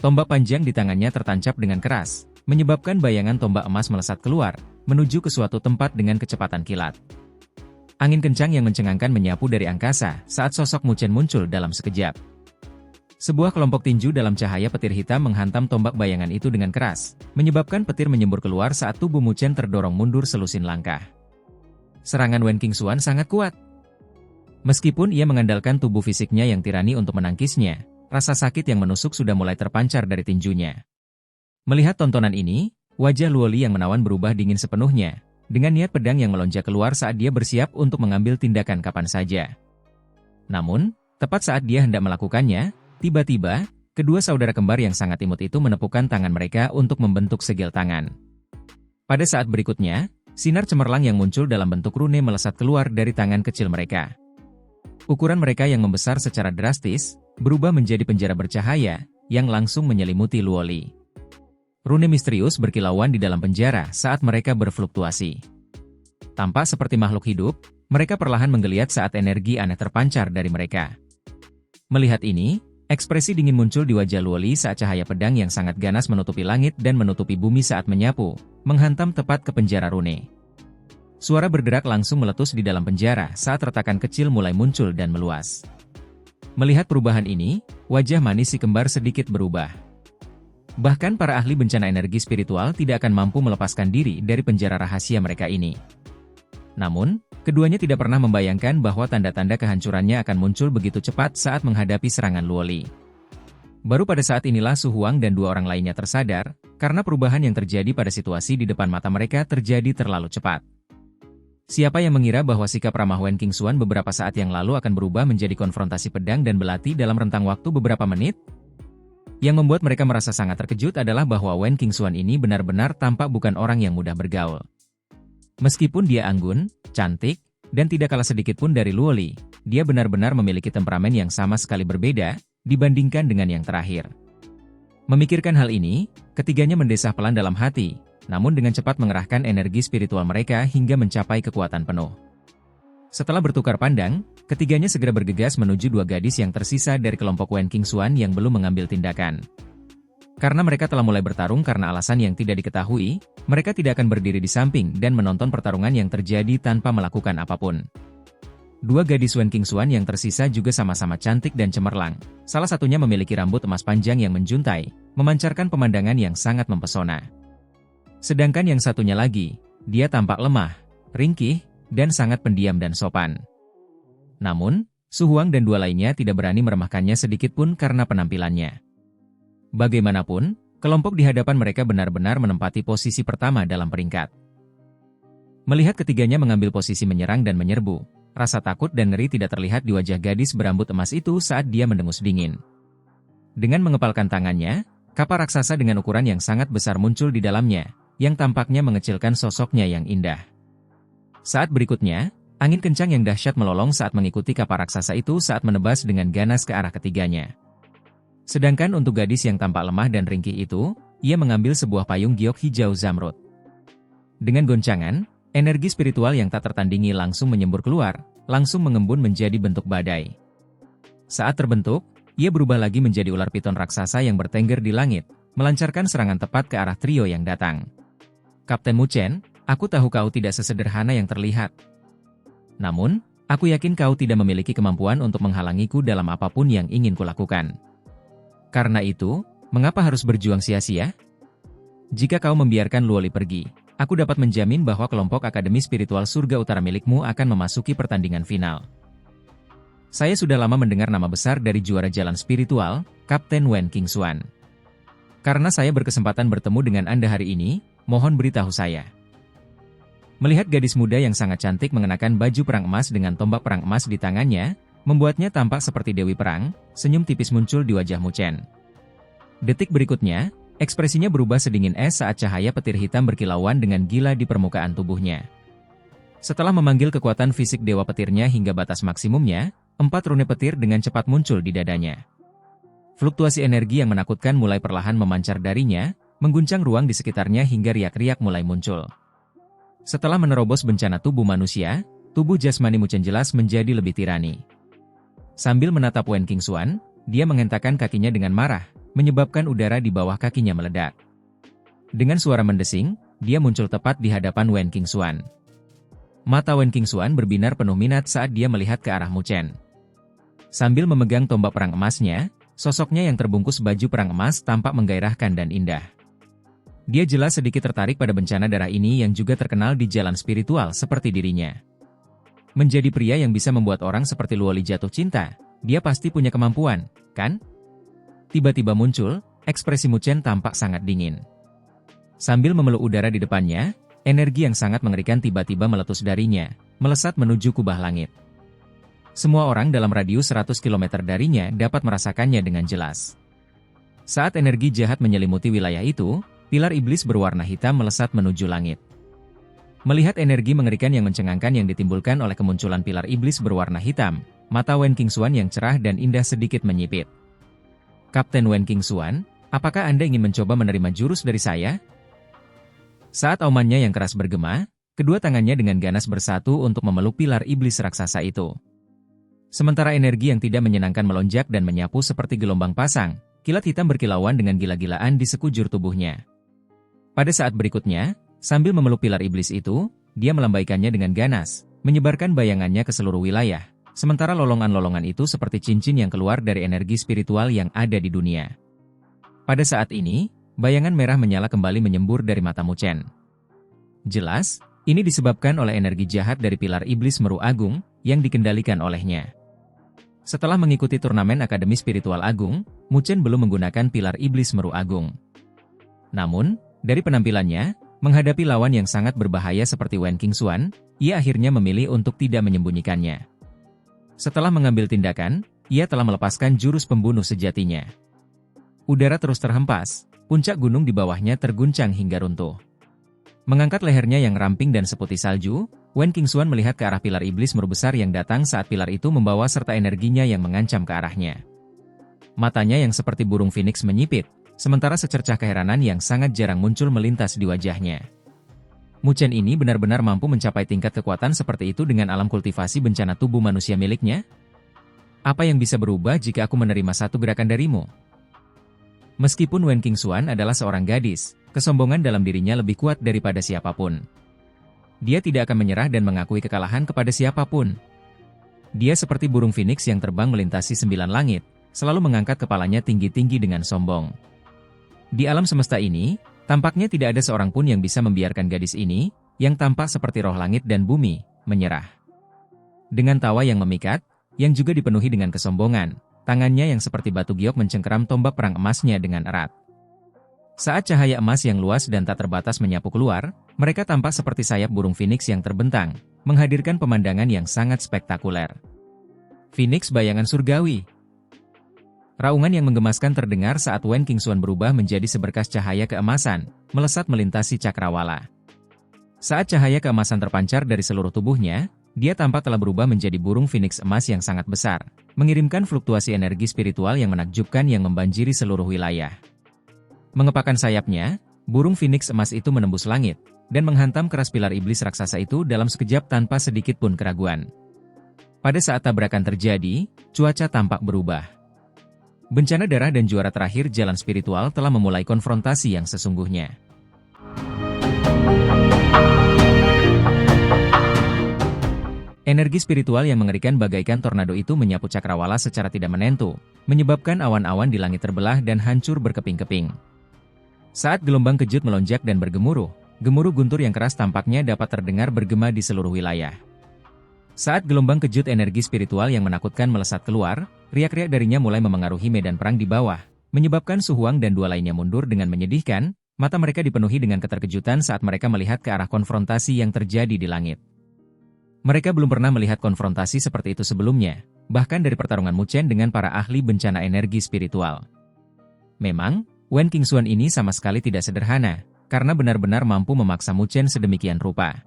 Tombak panjang di tangannya tertancap dengan keras, menyebabkan bayangan tombak emas melesat keluar, menuju ke suatu tempat dengan kecepatan kilat. Angin kencang yang mencengangkan menyapu dari angkasa saat sosok Mu Chen muncul dalam sekejap. Sebuah kelompok tinju dalam cahaya petir hitam menghantam tombak bayangan itu dengan keras, menyebabkan petir menyembur keluar saat tubuh Mu Chen terdorong mundur selusin langkah. Serangan Wen Qingxuan sangat kuat. Meskipun ia mengandalkan tubuh fisiknya yang tirani untuk menangkisnya, rasa sakit yang menusuk sudah mulai terpancar dari tinjunya. Melihat tontonan ini, wajah Luo Li yang menawan berubah dingin sepenuhnya, dengan niat pedang yang melonjak keluar saat dia bersiap untuk mengambil tindakan kapan saja. Namun, tepat saat dia hendak melakukannya, tiba-tiba, kedua saudara kembar yang sangat imut itu menepukkan tangan mereka untuk membentuk segel tangan. Pada saat berikutnya, sinar cemerlang yang muncul dalam bentuk rune melesat keluar dari tangan kecil mereka. Ukuran mereka yang membesar secara drastis, berubah menjadi penjara bercahaya, yang langsung menyelimuti Luo Li. Rune misterius berkilauan di dalam penjara saat mereka berfluktuasi. Tampak seperti makhluk hidup, mereka perlahan menggeliat saat energi aneh terpancar dari mereka. Melihat ini, ekspresi dingin muncul di wajah Luo Li saat cahaya pedang yang sangat ganas menutupi langit dan menutupi bumi saat menyapu, menghantam tepat ke penjara rune. Suara bergerak langsung meletus di dalam penjara saat retakan kecil mulai muncul dan meluas. Melihat perubahan ini, wajah manis si kembar sedikit berubah. Bahkan para ahli bencana energi spiritual tidak akan mampu melepaskan diri dari penjara rahasia mereka ini. Namun, keduanya tidak pernah membayangkan bahwa tanda-tanda kehancurannya akan muncul begitu cepat saat menghadapi serangan Luoli. Baru pada saat inilah Su Huang dan dua orang lainnya tersadar, karena perubahan yang terjadi pada situasi di depan mata mereka terjadi terlalu cepat. Siapa yang mengira bahwa sikap ramah Wen Qingxuan beberapa saat yang lalu akan berubah menjadi konfrontasi pedang dan belati dalam rentang waktu beberapa menit? Yang membuat mereka merasa sangat terkejut adalah bahwa Wen Qingxuan ini benar-benar tampak bukan orang yang mudah bergaul. Meskipun dia anggun, cantik, dan tidak kalah sedikit pun dari Luoli, dia benar-benar memiliki temperamen yang sama sekali berbeda dibandingkan dengan yang terakhir. Memikirkan hal ini, ketiganya mendesah pelan dalam hati, namun dengan cepat mengerahkan energi spiritual mereka hingga mencapai kekuatan penuh. Setelah bertukar pandang, ketiganya segera bergegas menuju dua gadis yang tersisa dari kelompok Wen Qingxuan yang belum mengambil tindakan. Karena mereka telah mulai bertarung karena alasan yang tidak diketahui, mereka tidak akan berdiri di samping dan menonton pertarungan yang terjadi tanpa melakukan apapun. Dua gadis Wen Qingxuan yang tersisa juga sama-sama cantik dan cemerlang. Salah satunya memiliki rambut emas panjang yang menjuntai, memancarkan pemandangan yang sangat mempesona. Sedangkan yang satunya lagi, dia tampak lemah, ringkih, dan sangat pendiam dan sopan. Namun, Su Huang dan dua lainnya tidak berani meremehkannya sedikit pun karena penampilannya. Bagaimanapun, kelompok di hadapan mereka benar-benar menempati posisi pertama dalam peringkat. Melihat ketiganya mengambil posisi menyerang dan menyerbu, rasa takut dan ngeri tidak terlihat di wajah gadis berambut emas itu saat dia mendengus dingin. Dengan mengepalkan tangannya, kapal raksasa dengan ukuran yang sangat besar muncul di dalamnya, yang tampaknya mengecilkan sosoknya yang indah. Saat berikutnya, angin kencang yang dahsyat melolong saat mengikuti kapal raksasa itu saat menebas dengan ganas ke arah ketiganya. Sedangkan untuk gadis yang tampak lemah dan ringkih itu, ia mengambil sebuah payung giok hijau zamrud. Dengan goncangan, energi spiritual yang tak tertandingi langsung menyembur keluar, langsung mengembun menjadi bentuk badai. Saat terbentuk, ia berubah lagi menjadi ular piton raksasa yang bertengger di langit, melancarkan serangan tepat ke arah trio yang datang. Kapten Mu Chen, aku tahu kau tidak sesederhana yang terlihat. Namun, aku yakin kau tidak memiliki kemampuan untuk menghalangiku dalam apapun yang ingin kulakukan. Karena itu, mengapa harus berjuang sia-sia? Jika kau membiarkan Luoli pergi, aku dapat menjamin bahwa kelompok Akademi Spiritual Surga Utara milikmu akan memasuki pertandingan final. Saya sudah lama mendengar nama besar dari juara jalan spiritual, Kapten Wen Qingxuan. Karena saya berkesempatan bertemu dengan Anda hari ini, mohon beritahu saya. Melihat gadis muda yang sangat cantik mengenakan baju perang emas dengan tombak perang emas di tangannya, membuatnya tampak seperti Dewi Perang, senyum tipis muncul di wajah Mu Chen. Detik berikutnya, ekspresinya berubah sedingin es saat cahaya petir hitam berkilauan dengan gila di permukaan tubuhnya. Setelah memanggil kekuatan fisik Dewa Petirnya hingga batas maksimumnya, 4 rune petir dengan cepat muncul di dadanya. Fluktuasi energi yang menakutkan mulai perlahan memancar darinya, mengguncang ruang di sekitarnya hingga riak-riak mulai muncul. Setelah menerobos bencana tubuh manusia, tubuh jasmani Mu Chen jelas menjadi lebih tirani. Sambil menatap Wen Qingxuan, dia menghentakkan kakinya dengan marah, menyebabkan udara di bawah kakinya meledak. Dengan suara mendesing, dia muncul tepat di hadapan Wen Qingxuan. Mata Wen Qingxuan berbinar penuh minat saat dia melihat ke arah Mu Chen. Sambil memegang tombak perang emasnya, sosoknya yang terbungkus baju perang emas tampak menggairahkan dan indah. Dia jelas sedikit tertarik pada bencana darah ini yang juga terkenal di jalan spiritual seperti dirinya. Menjadi pria yang bisa membuat orang seperti Luoli jatuh cinta, dia pasti punya kemampuan, kan? Tiba-tiba muncul, ekspresi Mu Chen tampak sangat dingin. Sambil memeluk udara di depannya, energi yang sangat mengerikan tiba-tiba meletus darinya, melesat menuju kubah langit. Semua orang dalam radius 100 km darinya dapat merasakannya dengan jelas. Saat energi jahat menyelimuti wilayah itu, pilar iblis berwarna hitam melesat menuju langit. Melihat energi mengerikan yang mencengangkan yang ditimbulkan oleh kemunculan pilar iblis berwarna hitam, mata Wen Qingxuan yang cerah dan indah sedikit menyipit. Kapten Wen Qingxuan, apakah Anda ingin mencoba menerima jurus dari saya? Saat aumannya yang keras bergema, kedua tangannya dengan ganas bersatu untuk memeluk pilar iblis raksasa itu. Sementara energi yang tidak menyenangkan melonjak dan menyapu seperti gelombang pasang, kilat hitam berkilauan dengan gila-gilaan di sekujur tubuhnya. Pada saat berikutnya, sambil memeluk pilar iblis itu, dia melambaikannya dengan ganas, menyebarkan bayangannya ke seluruh wilayah, sementara lolongan-lolongan itu seperti cincin yang keluar dari energi spiritual yang ada di dunia. Pada saat ini, bayangan merah menyala kembali menyembur dari mata Mu Chen. Jelas, ini disebabkan oleh energi jahat dari pilar iblis Meru Agung yang dikendalikan olehnya. Setelah mengikuti turnamen Akademi Spiritual Agung, Mu Chen belum menggunakan pilar iblis Meru Agung. Namun, dari penampilannya, menghadapi lawan yang sangat berbahaya seperti Wen Qingxuan, ia akhirnya memilih untuk tidak menyembunyikannya. Setelah mengambil tindakan, ia telah melepaskan jurus pembunuh sejatinya. Udara terus terhempas, puncak gunung di bawahnya terguncang hingga runtuh. Mengangkat lehernya yang ramping dan seputih salju, Wen Qingxuan melihat ke arah pilar iblis Meru besar yang datang saat pilar itu membawa serta energinya yang mengancam ke arahnya. Matanya yang seperti burung phoenix menyipit, sementara secercah keheranan yang sangat jarang muncul melintas di wajahnya. Mu Chen ini benar-benar mampu mencapai tingkat kekuatan seperti itu dengan alam kultivasi bencana tubuh manusia miliknya? Apa yang bisa berubah jika aku menerima satu gerakan darimu? Meskipun Wen Qingxuan adalah seorang gadis, kesombongan dalam dirinya lebih kuat daripada siapapun. Dia tidak akan menyerah dan mengakui kekalahan kepada siapapun. Dia seperti burung phoenix yang terbang melintasi 9 langit, selalu mengangkat kepalanya tinggi-tinggi dengan sombong. Di alam semesta ini, tampaknya tidak ada seorang pun yang bisa membiarkan gadis ini, yang tampak seperti roh langit dan bumi, menyerah. Dengan tawa yang memikat, yang juga dipenuhi dengan kesombongan, tangannya yang seperti batu giok mencengkeram tombak perang emasnya dengan erat. Saat cahaya emas yang luas dan tak terbatas menyapu keluar, mereka tampak seperti sayap burung phoenix yang terbentang, menghadirkan pemandangan yang sangat spektakuler. Phoenix bayangan surgawi. Raungan yang menggemaskan terdengar saat Wen Qingxuan berubah menjadi seberkas cahaya keemasan, melesat melintasi cakrawala. Saat cahaya keemasan terpancar dari seluruh tubuhnya, dia tampak telah berubah menjadi burung phoenix emas yang sangat besar, mengirimkan fluktuasi energi spiritual yang menakjubkan yang membanjiri seluruh wilayah. Mengepakkan sayapnya, burung phoenix emas itu menembus langit, dan menghantam keras pilar iblis raksasa itu dalam sekejap tanpa sedikit pun keraguan. Pada saat tabrakan terjadi, cuaca tampak berubah. Bencana darah dan juara terakhir jalan spiritual telah memulai konfrontasi yang sesungguhnya. Energi spiritual yang mengerikan bagaikan tornado itu menyapu cakrawala secara tidak menentu, menyebabkan awan-awan di langit terbelah dan hancur berkeping-keping. Saat gelombang kejut melonjak dan bergemuruh, gemuruh guntur yang keras tampaknya dapat terdengar bergema di seluruh wilayah. Saat gelombang kejut energi spiritual yang menakutkan melesat keluar, riak-riak darinya mulai memengaruhi medan perang di bawah, menyebabkan Su Huang dan dua lainnya mundur dengan menyedihkan, mata mereka dipenuhi dengan keterkejutan saat mereka melihat ke arah konfrontasi yang terjadi di langit. Mereka belum pernah melihat konfrontasi seperti itu sebelumnya, bahkan dari pertarungan Mu Chen dengan para ahli bencana energi spiritual. Memang, Wen Qingxuan ini sama sekali tidak sederhana, karena benar-benar mampu memaksa Mu Chen sedemikian rupa.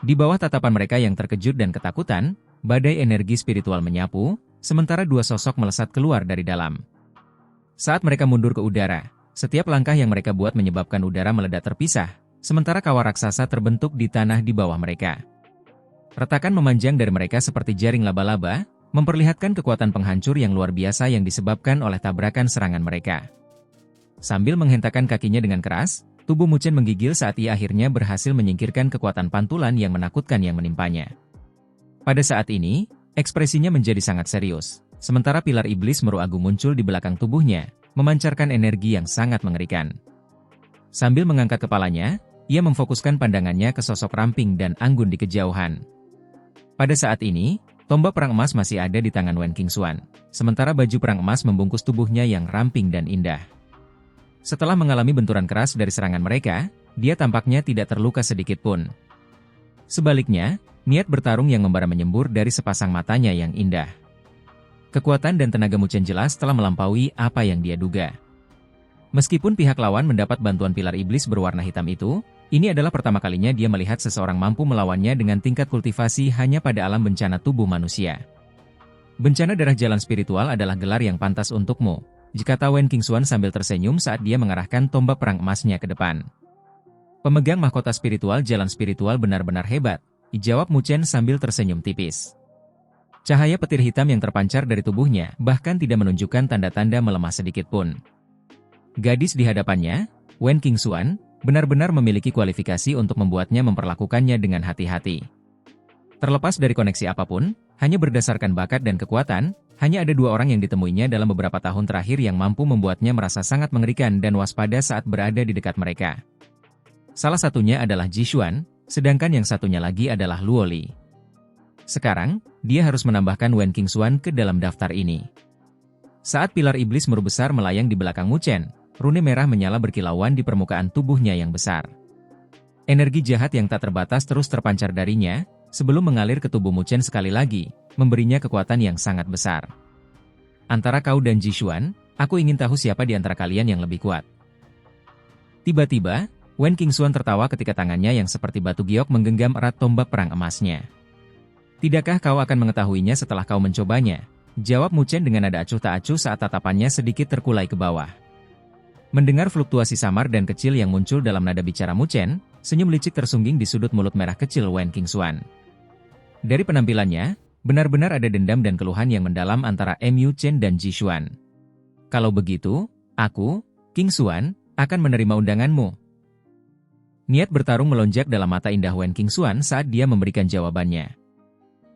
Di bawah tatapan mereka yang terkejut dan ketakutan, badai energi spiritual menyapu, sementara dua sosok melesat keluar dari dalam. Saat mereka mundur ke udara, setiap langkah yang mereka buat menyebabkan udara meledak terpisah, sementara kawah raksasa terbentuk di tanah di bawah mereka. Retakan memanjang dari mereka seperti jaring laba-laba, memperlihatkan kekuatan penghancur yang luar biasa yang disebabkan oleh tabrakan serangan mereka. Sambil menghentakkan kakinya dengan keras, tubuh Mu Chen menggigil saat ia akhirnya berhasil menyingkirkan kekuatan pantulan yang menakutkan yang menimpanya. Pada saat ini, ekspresinya menjadi sangat serius, sementara pilar iblis Meru Agung muncul di belakang tubuhnya, memancarkan energi yang sangat mengerikan. Sambil mengangkat kepalanya, ia memfokuskan pandangannya ke sosok ramping dan anggun di kejauhan. Pada saat ini, tombak perang emas masih ada di tangan Wen Qingxuan, sementara baju perang emas membungkus tubuhnya yang ramping dan indah. Setelah mengalami benturan keras dari serangan mereka, dia tampaknya tidak terluka sedikit pun. Sebaliknya, niat bertarung yang membara menyembur dari sepasang matanya yang indah. Kekuatan dan tenaga Mu Chen jelas telah melampaui apa yang dia duga. Meskipun pihak lawan mendapat bantuan pilar iblis berwarna hitam itu, ini adalah pertama kalinya dia melihat seseorang mampu melawannya dengan tingkat kultivasi hanya pada alam bencana tubuh manusia. Bencana darah jalan spiritual adalah gelar yang pantas untukmu, jika Wen Qingxuan sambil tersenyum saat dia mengarahkan tombak perang emasnya ke depan. Pemegang mahkota spiritual jalan spiritual benar-benar hebat, jawab Mu Chen sambil tersenyum tipis. Cahaya petir hitam yang terpancar dari tubuhnya bahkan tidak menunjukkan tanda-tanda melemah sedikit pun. Gadis di hadapannya, Wen Qingxuan, benar-benar memiliki kualifikasi untuk membuatnya memperlakukannya dengan hati-hati. Terlepas dari koneksi apapun, hanya berdasarkan bakat dan kekuatan, Hanya ada 2 orang yang ditemuinya dalam beberapa tahun terakhir yang mampu membuatnya merasa sangat mengerikan dan waspada saat berada di dekat mereka. Salah satunya adalah Jishuan, sedangkan yang satunya lagi adalah Luoli. Sekarang, dia harus menambahkan Wen Qingxuan ke dalam daftar ini. Saat pilar iblis meru besar melayang di belakang Mu Chen, rune merah menyala berkilauan di permukaan tubuhnya yang besar. Energi jahat yang tak terbatas terus terpancar darinya, sebelum mengalir ke tubuh Mu Chen sekali lagi, memberinya kekuatan yang sangat besar. Antara kau dan Jishuan, aku ingin tahu siapa di antara kalian yang lebih kuat. Tiba-tiba, Wen Qingxuan tertawa ketika tangannya yang seperti batu giok menggenggam erat tombak perang emasnya. Tidakkah kau akan mengetahuinya setelah kau mencobanya? Jawab Mu Chen dengan nada acuh tak acuh saat tatapannya sedikit terkulai ke bawah. Mendengar fluktuasi samar dan kecil yang muncul dalam nada bicara Mu Chen, senyum licik tersungging di sudut mulut merah kecil Wen Qingxuan. Dari penampilannya, benar-benar ada dendam dan keluhan yang mendalam antara Mu Chen dan Jishuan. Kalau begitu, aku, Qingxuan, akan menerima undanganmu. Niat bertarung melonjak dalam mata indah Wen Qingxuan saat dia memberikan jawabannya.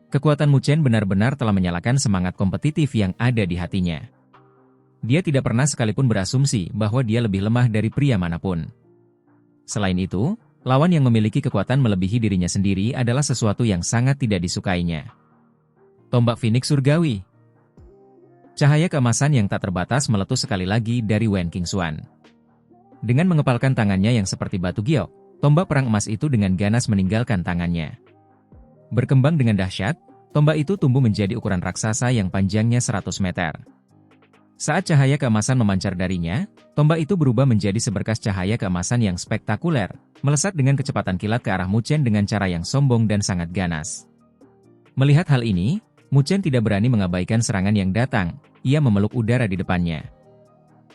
Kekuatan Mu Chen benar-benar telah menyalakan semangat kompetitif yang ada di hatinya. Dia tidak pernah sekalipun berasumsi bahwa dia lebih lemah dari pria manapun. Selain itu, lawan yang memiliki kekuatan melebihi dirinya sendiri adalah sesuatu yang sangat tidak disukainya. Tombak Phoenix Surgawi. Cahaya keemasan yang tak terbatas meletus sekali lagi dari Wen Qingxuan. Dengan mengepalkan tangannya yang seperti batu giok, tombak perang emas itu dengan ganas meninggalkan tangannya. Berkembang dengan dahsyat, tombak itu tumbuh menjadi ukuran raksasa yang panjangnya 100 meter. Saat cahaya keemasan memancar darinya, tombak itu berubah menjadi seberkas cahaya keemasan yang spektakuler, melesat dengan kecepatan kilat ke arah Mu Chen dengan cara yang sombong dan sangat ganas. Melihat hal ini, Mu Chen tidak berani mengabaikan serangan yang datang, ia memeluk udara di depannya.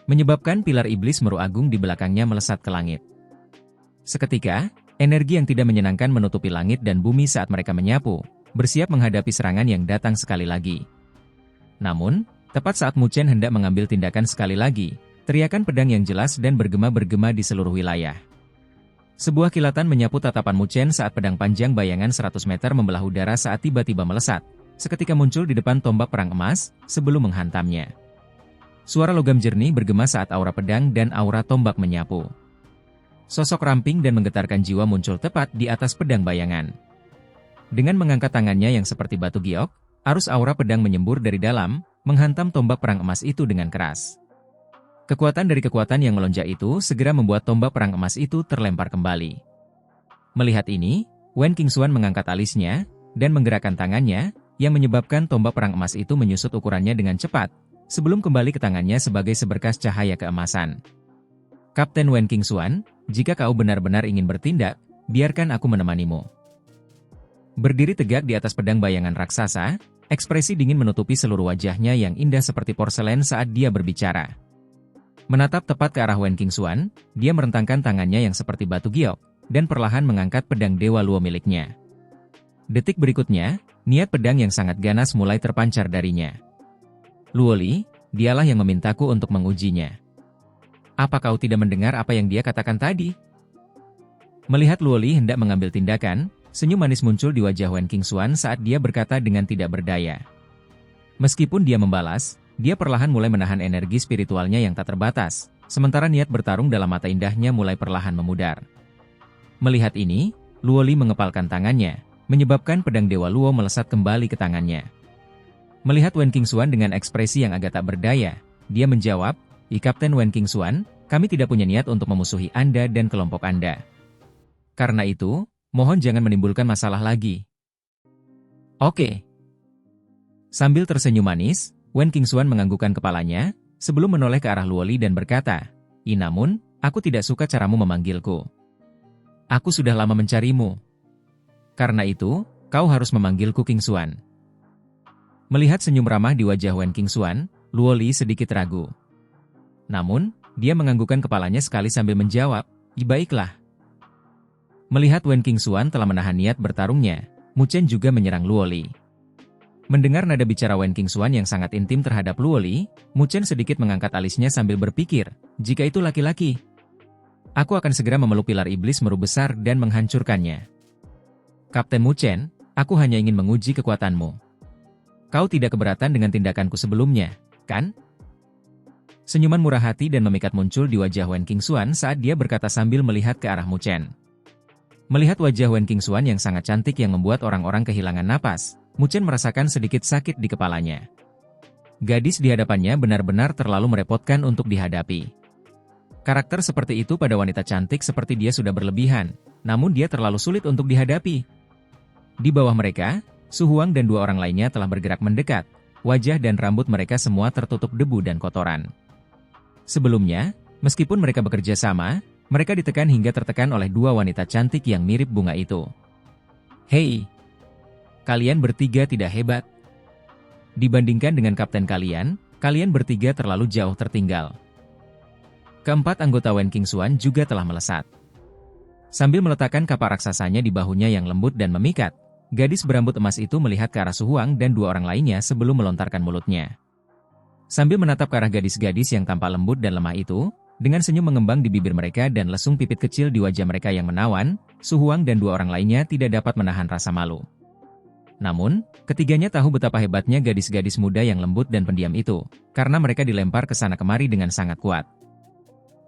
Menyebabkan pilar iblis meru agung di belakangnya melesat ke langit. Seketika, energi yang tidak menyenangkan menutupi langit dan bumi saat mereka menyapu, bersiap menghadapi serangan yang datang sekali lagi. Namun, tepat saat Mu Chen hendak mengambil tindakan sekali lagi, teriakan pedang yang jelas dan bergema-bergema di seluruh wilayah. Sebuah kilatan menyapu tatapan Mu Chen saat pedang panjang bayangan 100 meter membelah udara saat tiba-tiba melesat, seketika muncul di depan tombak perang emas, sebelum menghantamnya. Suara logam jernih bergema saat aura pedang dan aura tombak menyapu. Sosok ramping dan menggetarkan jiwa muncul tepat di atas pedang bayangan. Dengan mengangkat tangannya yang seperti batu giok, arus aura pedang menyembur dari dalam, menghantam tombak perang emas itu dengan keras. Kekuatan dari kekuatan yang melonjak itu segera membuat tombak perang emas itu terlempar kembali. Melihat ini, Wen Qingxuan mengangkat alisnya, dan menggerakkan tangannya, yang menyebabkan tombak perang emas itu menyusut ukurannya dengan cepat, sebelum kembali ke tangannya sebagai seberkas cahaya keemasan. Kapten Wen Qingxuan, jika kau benar-benar ingin bertindak, biarkan aku menemanimu. Berdiri tegak di atas pedang bayangan raksasa, ekspresi dingin menutupi seluruh wajahnya yang indah seperti porselen saat dia berbicara. Menatap tepat ke arah Wen Qingxuan, dia merentangkan tangannya yang seperti batu giok, dan perlahan mengangkat pedang Dewa Luo miliknya. Detik berikutnya, niat pedang yang sangat ganas mulai terpancar darinya. Luoli, dialah yang memintaku untuk mengujinya. Apa kau tidak mendengar apa yang dia katakan tadi? Melihat Luoli hendak mengambil tindakan, senyum manis muncul di wajah Wen Qingxuan saat dia berkata dengan tidak berdaya. Meskipun dia membalas, dia perlahan mulai menahan energi spiritualnya yang tak terbatas, sementara niat bertarung dalam mata indahnya mulai perlahan memudar. Melihat ini, Luoli mengepalkan tangannya, menyebabkan pedang Dewa Luo melesat kembali ke tangannya. Melihat Wen Qingxuan dengan ekspresi yang agak tak berdaya, dia menjawab, Kapten Wen Qingxuan, kami tidak punya niat untuk memusuhi Anda dan kelompok Anda. Karena itu, mohon jangan menimbulkan masalah lagi. Oke. Sambil tersenyum manis, Wen Qingxuan menganggukkan kepalanya, sebelum menoleh ke arah Luoli dan berkata, namun, aku tidak suka caramu memanggilku. Aku sudah lama mencarimu. Karena itu, kau harus memanggilku Qingxuan. Melihat senyum ramah di wajah Wen Qingxuan, Luoli sedikit ragu. Namun, dia menganggukkan kepalanya sekali sambil menjawab, baiklah. Melihat Wen Qingxuan telah menahan niat bertarungnya, Mu Chen juga menyerang Luoli. Mendengar nada bicara Wen Qingxuan yang sangat intim terhadap Luoli, Mu Chen sedikit mengangkat alisnya sambil berpikir, jika itu laki-laki, aku akan segera memeluk pilar iblis meru besar dan menghancurkannya. Kapten Mu Chen, aku hanya ingin menguji kekuatanmu. Kau tidak keberatan dengan tindakanku sebelumnya, kan? Senyuman murah hati dan memikat muncul di wajah Wen Qingxuan saat dia berkata sambil melihat ke arah Mu Chen. Melihat wajah Wen Qingxuan yang sangat cantik yang membuat orang-orang kehilangan napas, Mu Chen merasakan sedikit sakit di kepalanya. Gadis di hadapannya benar-benar terlalu merepotkan untuk dihadapi. Karakter seperti itu pada wanita cantik seperti dia sudah berlebihan, namun dia terlalu sulit untuk dihadapi. Di bawah mereka, Su Huang dan dua orang lainnya telah bergerak mendekat, wajah dan rambut mereka semua tertutup debu dan kotoran. Sebelumnya, meskipun mereka bekerja sama, mereka ditekan hingga tertekan oleh dua wanita cantik yang mirip bunga itu. Hei! Kalian bertiga tidak hebat. Dibandingkan dengan kapten kalian, kalian bertiga terlalu jauh tertinggal. Keempat anggota Wen Qingxuan juga telah melesat. Sambil meletakkan kapak raksasanya di bahunya yang lembut dan memikat, gadis berambut emas itu melihat ke arah Su Huang dan dua orang lainnya sebelum melontarkan mulutnya. Sambil menatap ke arah gadis-gadis yang tampak lembut dan lemah itu, dengan senyum mengembang di bibir mereka dan lesung pipit kecil di wajah mereka yang menawan, Su Huang dan dua orang lainnya tidak dapat menahan rasa malu. Namun, ketiganya tahu betapa hebatnya gadis-gadis muda yang lembut dan pendiam itu, karena mereka dilempar ke sana kemari dengan sangat kuat.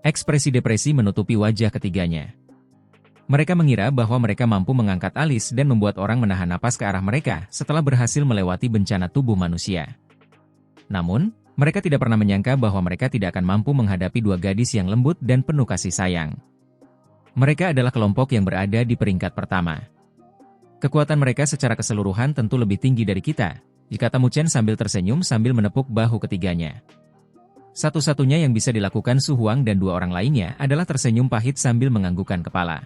Ekspresi depresi menutupi wajah ketiganya. Mereka mengira bahwa mereka mampu mengangkat alis dan membuat orang menahan napas ke arah mereka setelah berhasil melewati bencana tubuh manusia. Namun, mereka tidak pernah menyangka bahwa mereka tidak akan mampu menghadapi dua gadis yang lembut dan penuh kasih sayang. Mereka adalah kelompok yang berada di peringkat pertama. Kekuatan mereka secara keseluruhan tentu lebih tinggi dari kita, kata Mu Chen sambil tersenyum sambil menepuk bahu ketiganya. Satu-satunya yang bisa dilakukan Su Huang dan dua orang lainnya adalah tersenyum pahit sambil menganggukkan kepala.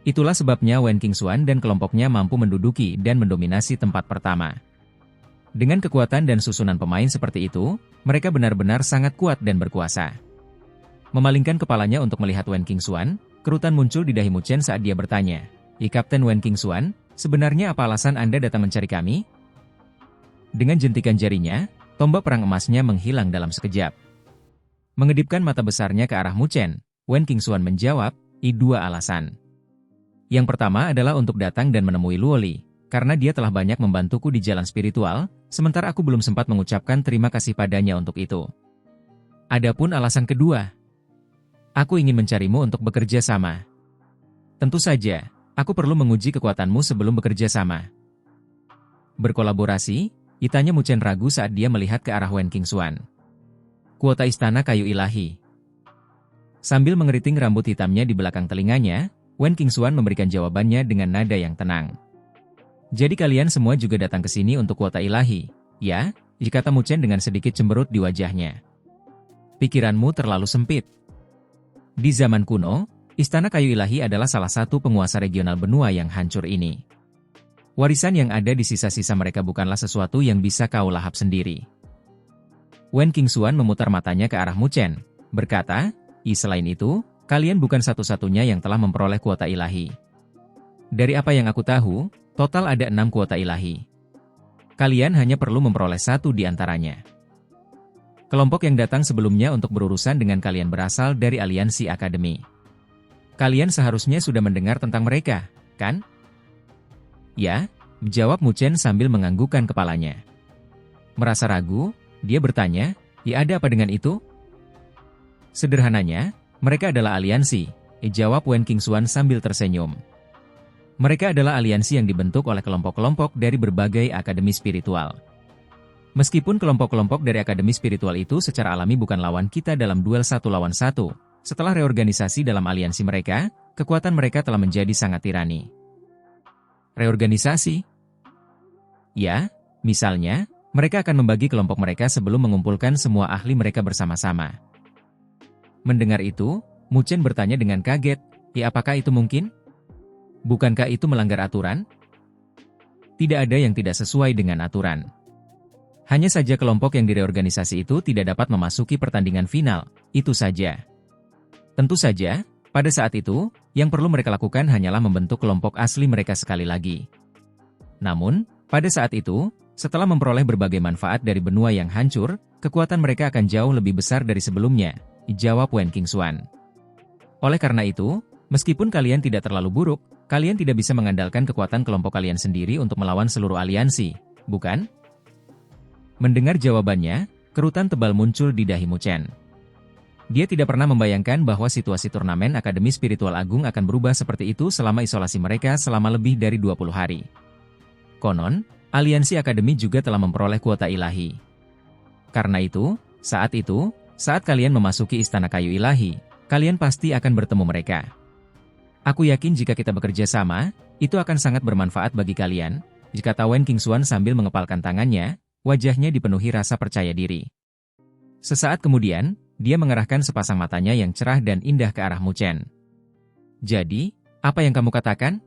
Itulah sebabnya Wen Qingxuan dan kelompoknya mampu menduduki dan mendominasi tempat pertama. Dengan kekuatan dan susunan pemain seperti itu, mereka benar-benar sangat kuat dan berkuasa. Memalingkan kepalanya untuk melihat Wen Qingxuan, kerutan muncul di dahi Mu Chen saat dia bertanya, Kapten Wen Qingxuan, sebenarnya apa alasan Anda datang mencari kami? Dengan jentikan jarinya, tombak perang emasnya menghilang dalam sekejap. Mengedipkan mata besarnya ke arah Mu Chen, Wen Qingxuan menjawab, dua alasan. Yang pertama adalah untuk datang dan menemui Luo Li, karena dia telah banyak membantuku di jalan spiritual, sementara aku belum sempat mengucapkan terima kasih padanya untuk itu. Adapun alasan kedua, aku ingin mencarimu untuk bekerja sama. Tentu saja, aku perlu menguji kekuatanmu sebelum bekerja sama. Berkolaborasi? Tanya Mu Chen ragu saat dia melihat ke arah Wen Qingxuan. Kuota istana kayu ilahi. Sambil mengeriting rambut hitamnya di belakang telinganya, Wen Qingxuan memberikan jawabannya dengan nada yang tenang. Jadi kalian semua juga datang ke sini untuk kuota ilahi, ya? Kata Mu Chen dengan sedikit cemberut di wajahnya. Pikiranmu terlalu sempit. Di zaman kuno, Istana Kayu Ilahi adalah salah satu penguasa regional benua yang hancur ini. Warisan yang ada di sisa-sisa mereka bukanlah sesuatu yang bisa kau lahap sendiri. Wen Qingxuan memutar matanya ke arah Mu Chen, berkata, selain itu, kalian bukan satu-satunya yang telah memperoleh kuota ilahi. Dari apa yang aku tahu, total ada 6 kuota ilahi. Kalian hanya perlu memperoleh satu di antaranya. Kelompok yang datang sebelumnya untuk berurusan dengan kalian berasal dari aliansi akademi. Kalian seharusnya sudah mendengar tentang mereka, kan? Ya, jawab Mu Chen sambil menganggukkan kepalanya. Merasa ragu, dia bertanya, ada apa dengan itu? Sederhananya, mereka adalah aliansi, jawab Wen Qingxuan sambil tersenyum. Mereka adalah aliansi yang dibentuk oleh kelompok-kelompok dari berbagai akademi spiritual. Meskipun kelompok-kelompok dari akademi spiritual itu secara alami bukan lawan kita dalam duel 1 lawan 1, setelah reorganisasi dalam aliansi mereka, kekuatan mereka telah menjadi sangat tirani. Reorganisasi? Ya, misalnya, mereka akan membagi kelompok mereka sebelum mengumpulkan semua ahli mereka bersama-sama. Mendengar itu, Mu Chen bertanya dengan kaget, apakah itu mungkin? Bukankah itu melanggar aturan? Tidak ada yang tidak sesuai dengan aturan. Hanya saja kelompok yang direorganisasi itu tidak dapat memasuki pertandingan final, itu saja. Tentu saja, pada saat itu, yang perlu mereka lakukan hanyalah membentuk kelompok asli mereka sekali lagi. Namun, pada saat itu, setelah memperoleh berbagai manfaat dari benua yang hancur, kekuatan mereka akan jauh lebih besar dari sebelumnya, jawab Wen Qingxuan. Oleh karena itu, meskipun kalian tidak terlalu buruk, kalian tidak bisa mengandalkan kekuatan kelompok kalian sendiri untuk melawan seluruh aliansi, bukan? Mendengar jawabannya, kerutan tebal muncul di dahi Mu Chen. Dia tidak pernah membayangkan bahwa situasi turnamen Akademi Spiritual Agung akan berubah seperti itu selama isolasi mereka selama lebih dari 20 hari. Konon, aliansi akademi juga telah memperoleh kuota ilahi. Karena itu, saat kalian memasuki Istana Kayu Ilahi, kalian pasti akan bertemu mereka. Aku yakin jika kita bekerja sama, itu akan sangat bermanfaat bagi kalian, jika Wen Qingxuan sambil mengepalkan tangannya, wajahnya dipenuhi rasa percaya diri. Sesaat kemudian, dia mengerahkan sepasang matanya yang cerah dan indah ke arah Mu Chen. Jadi, apa yang kamu katakan?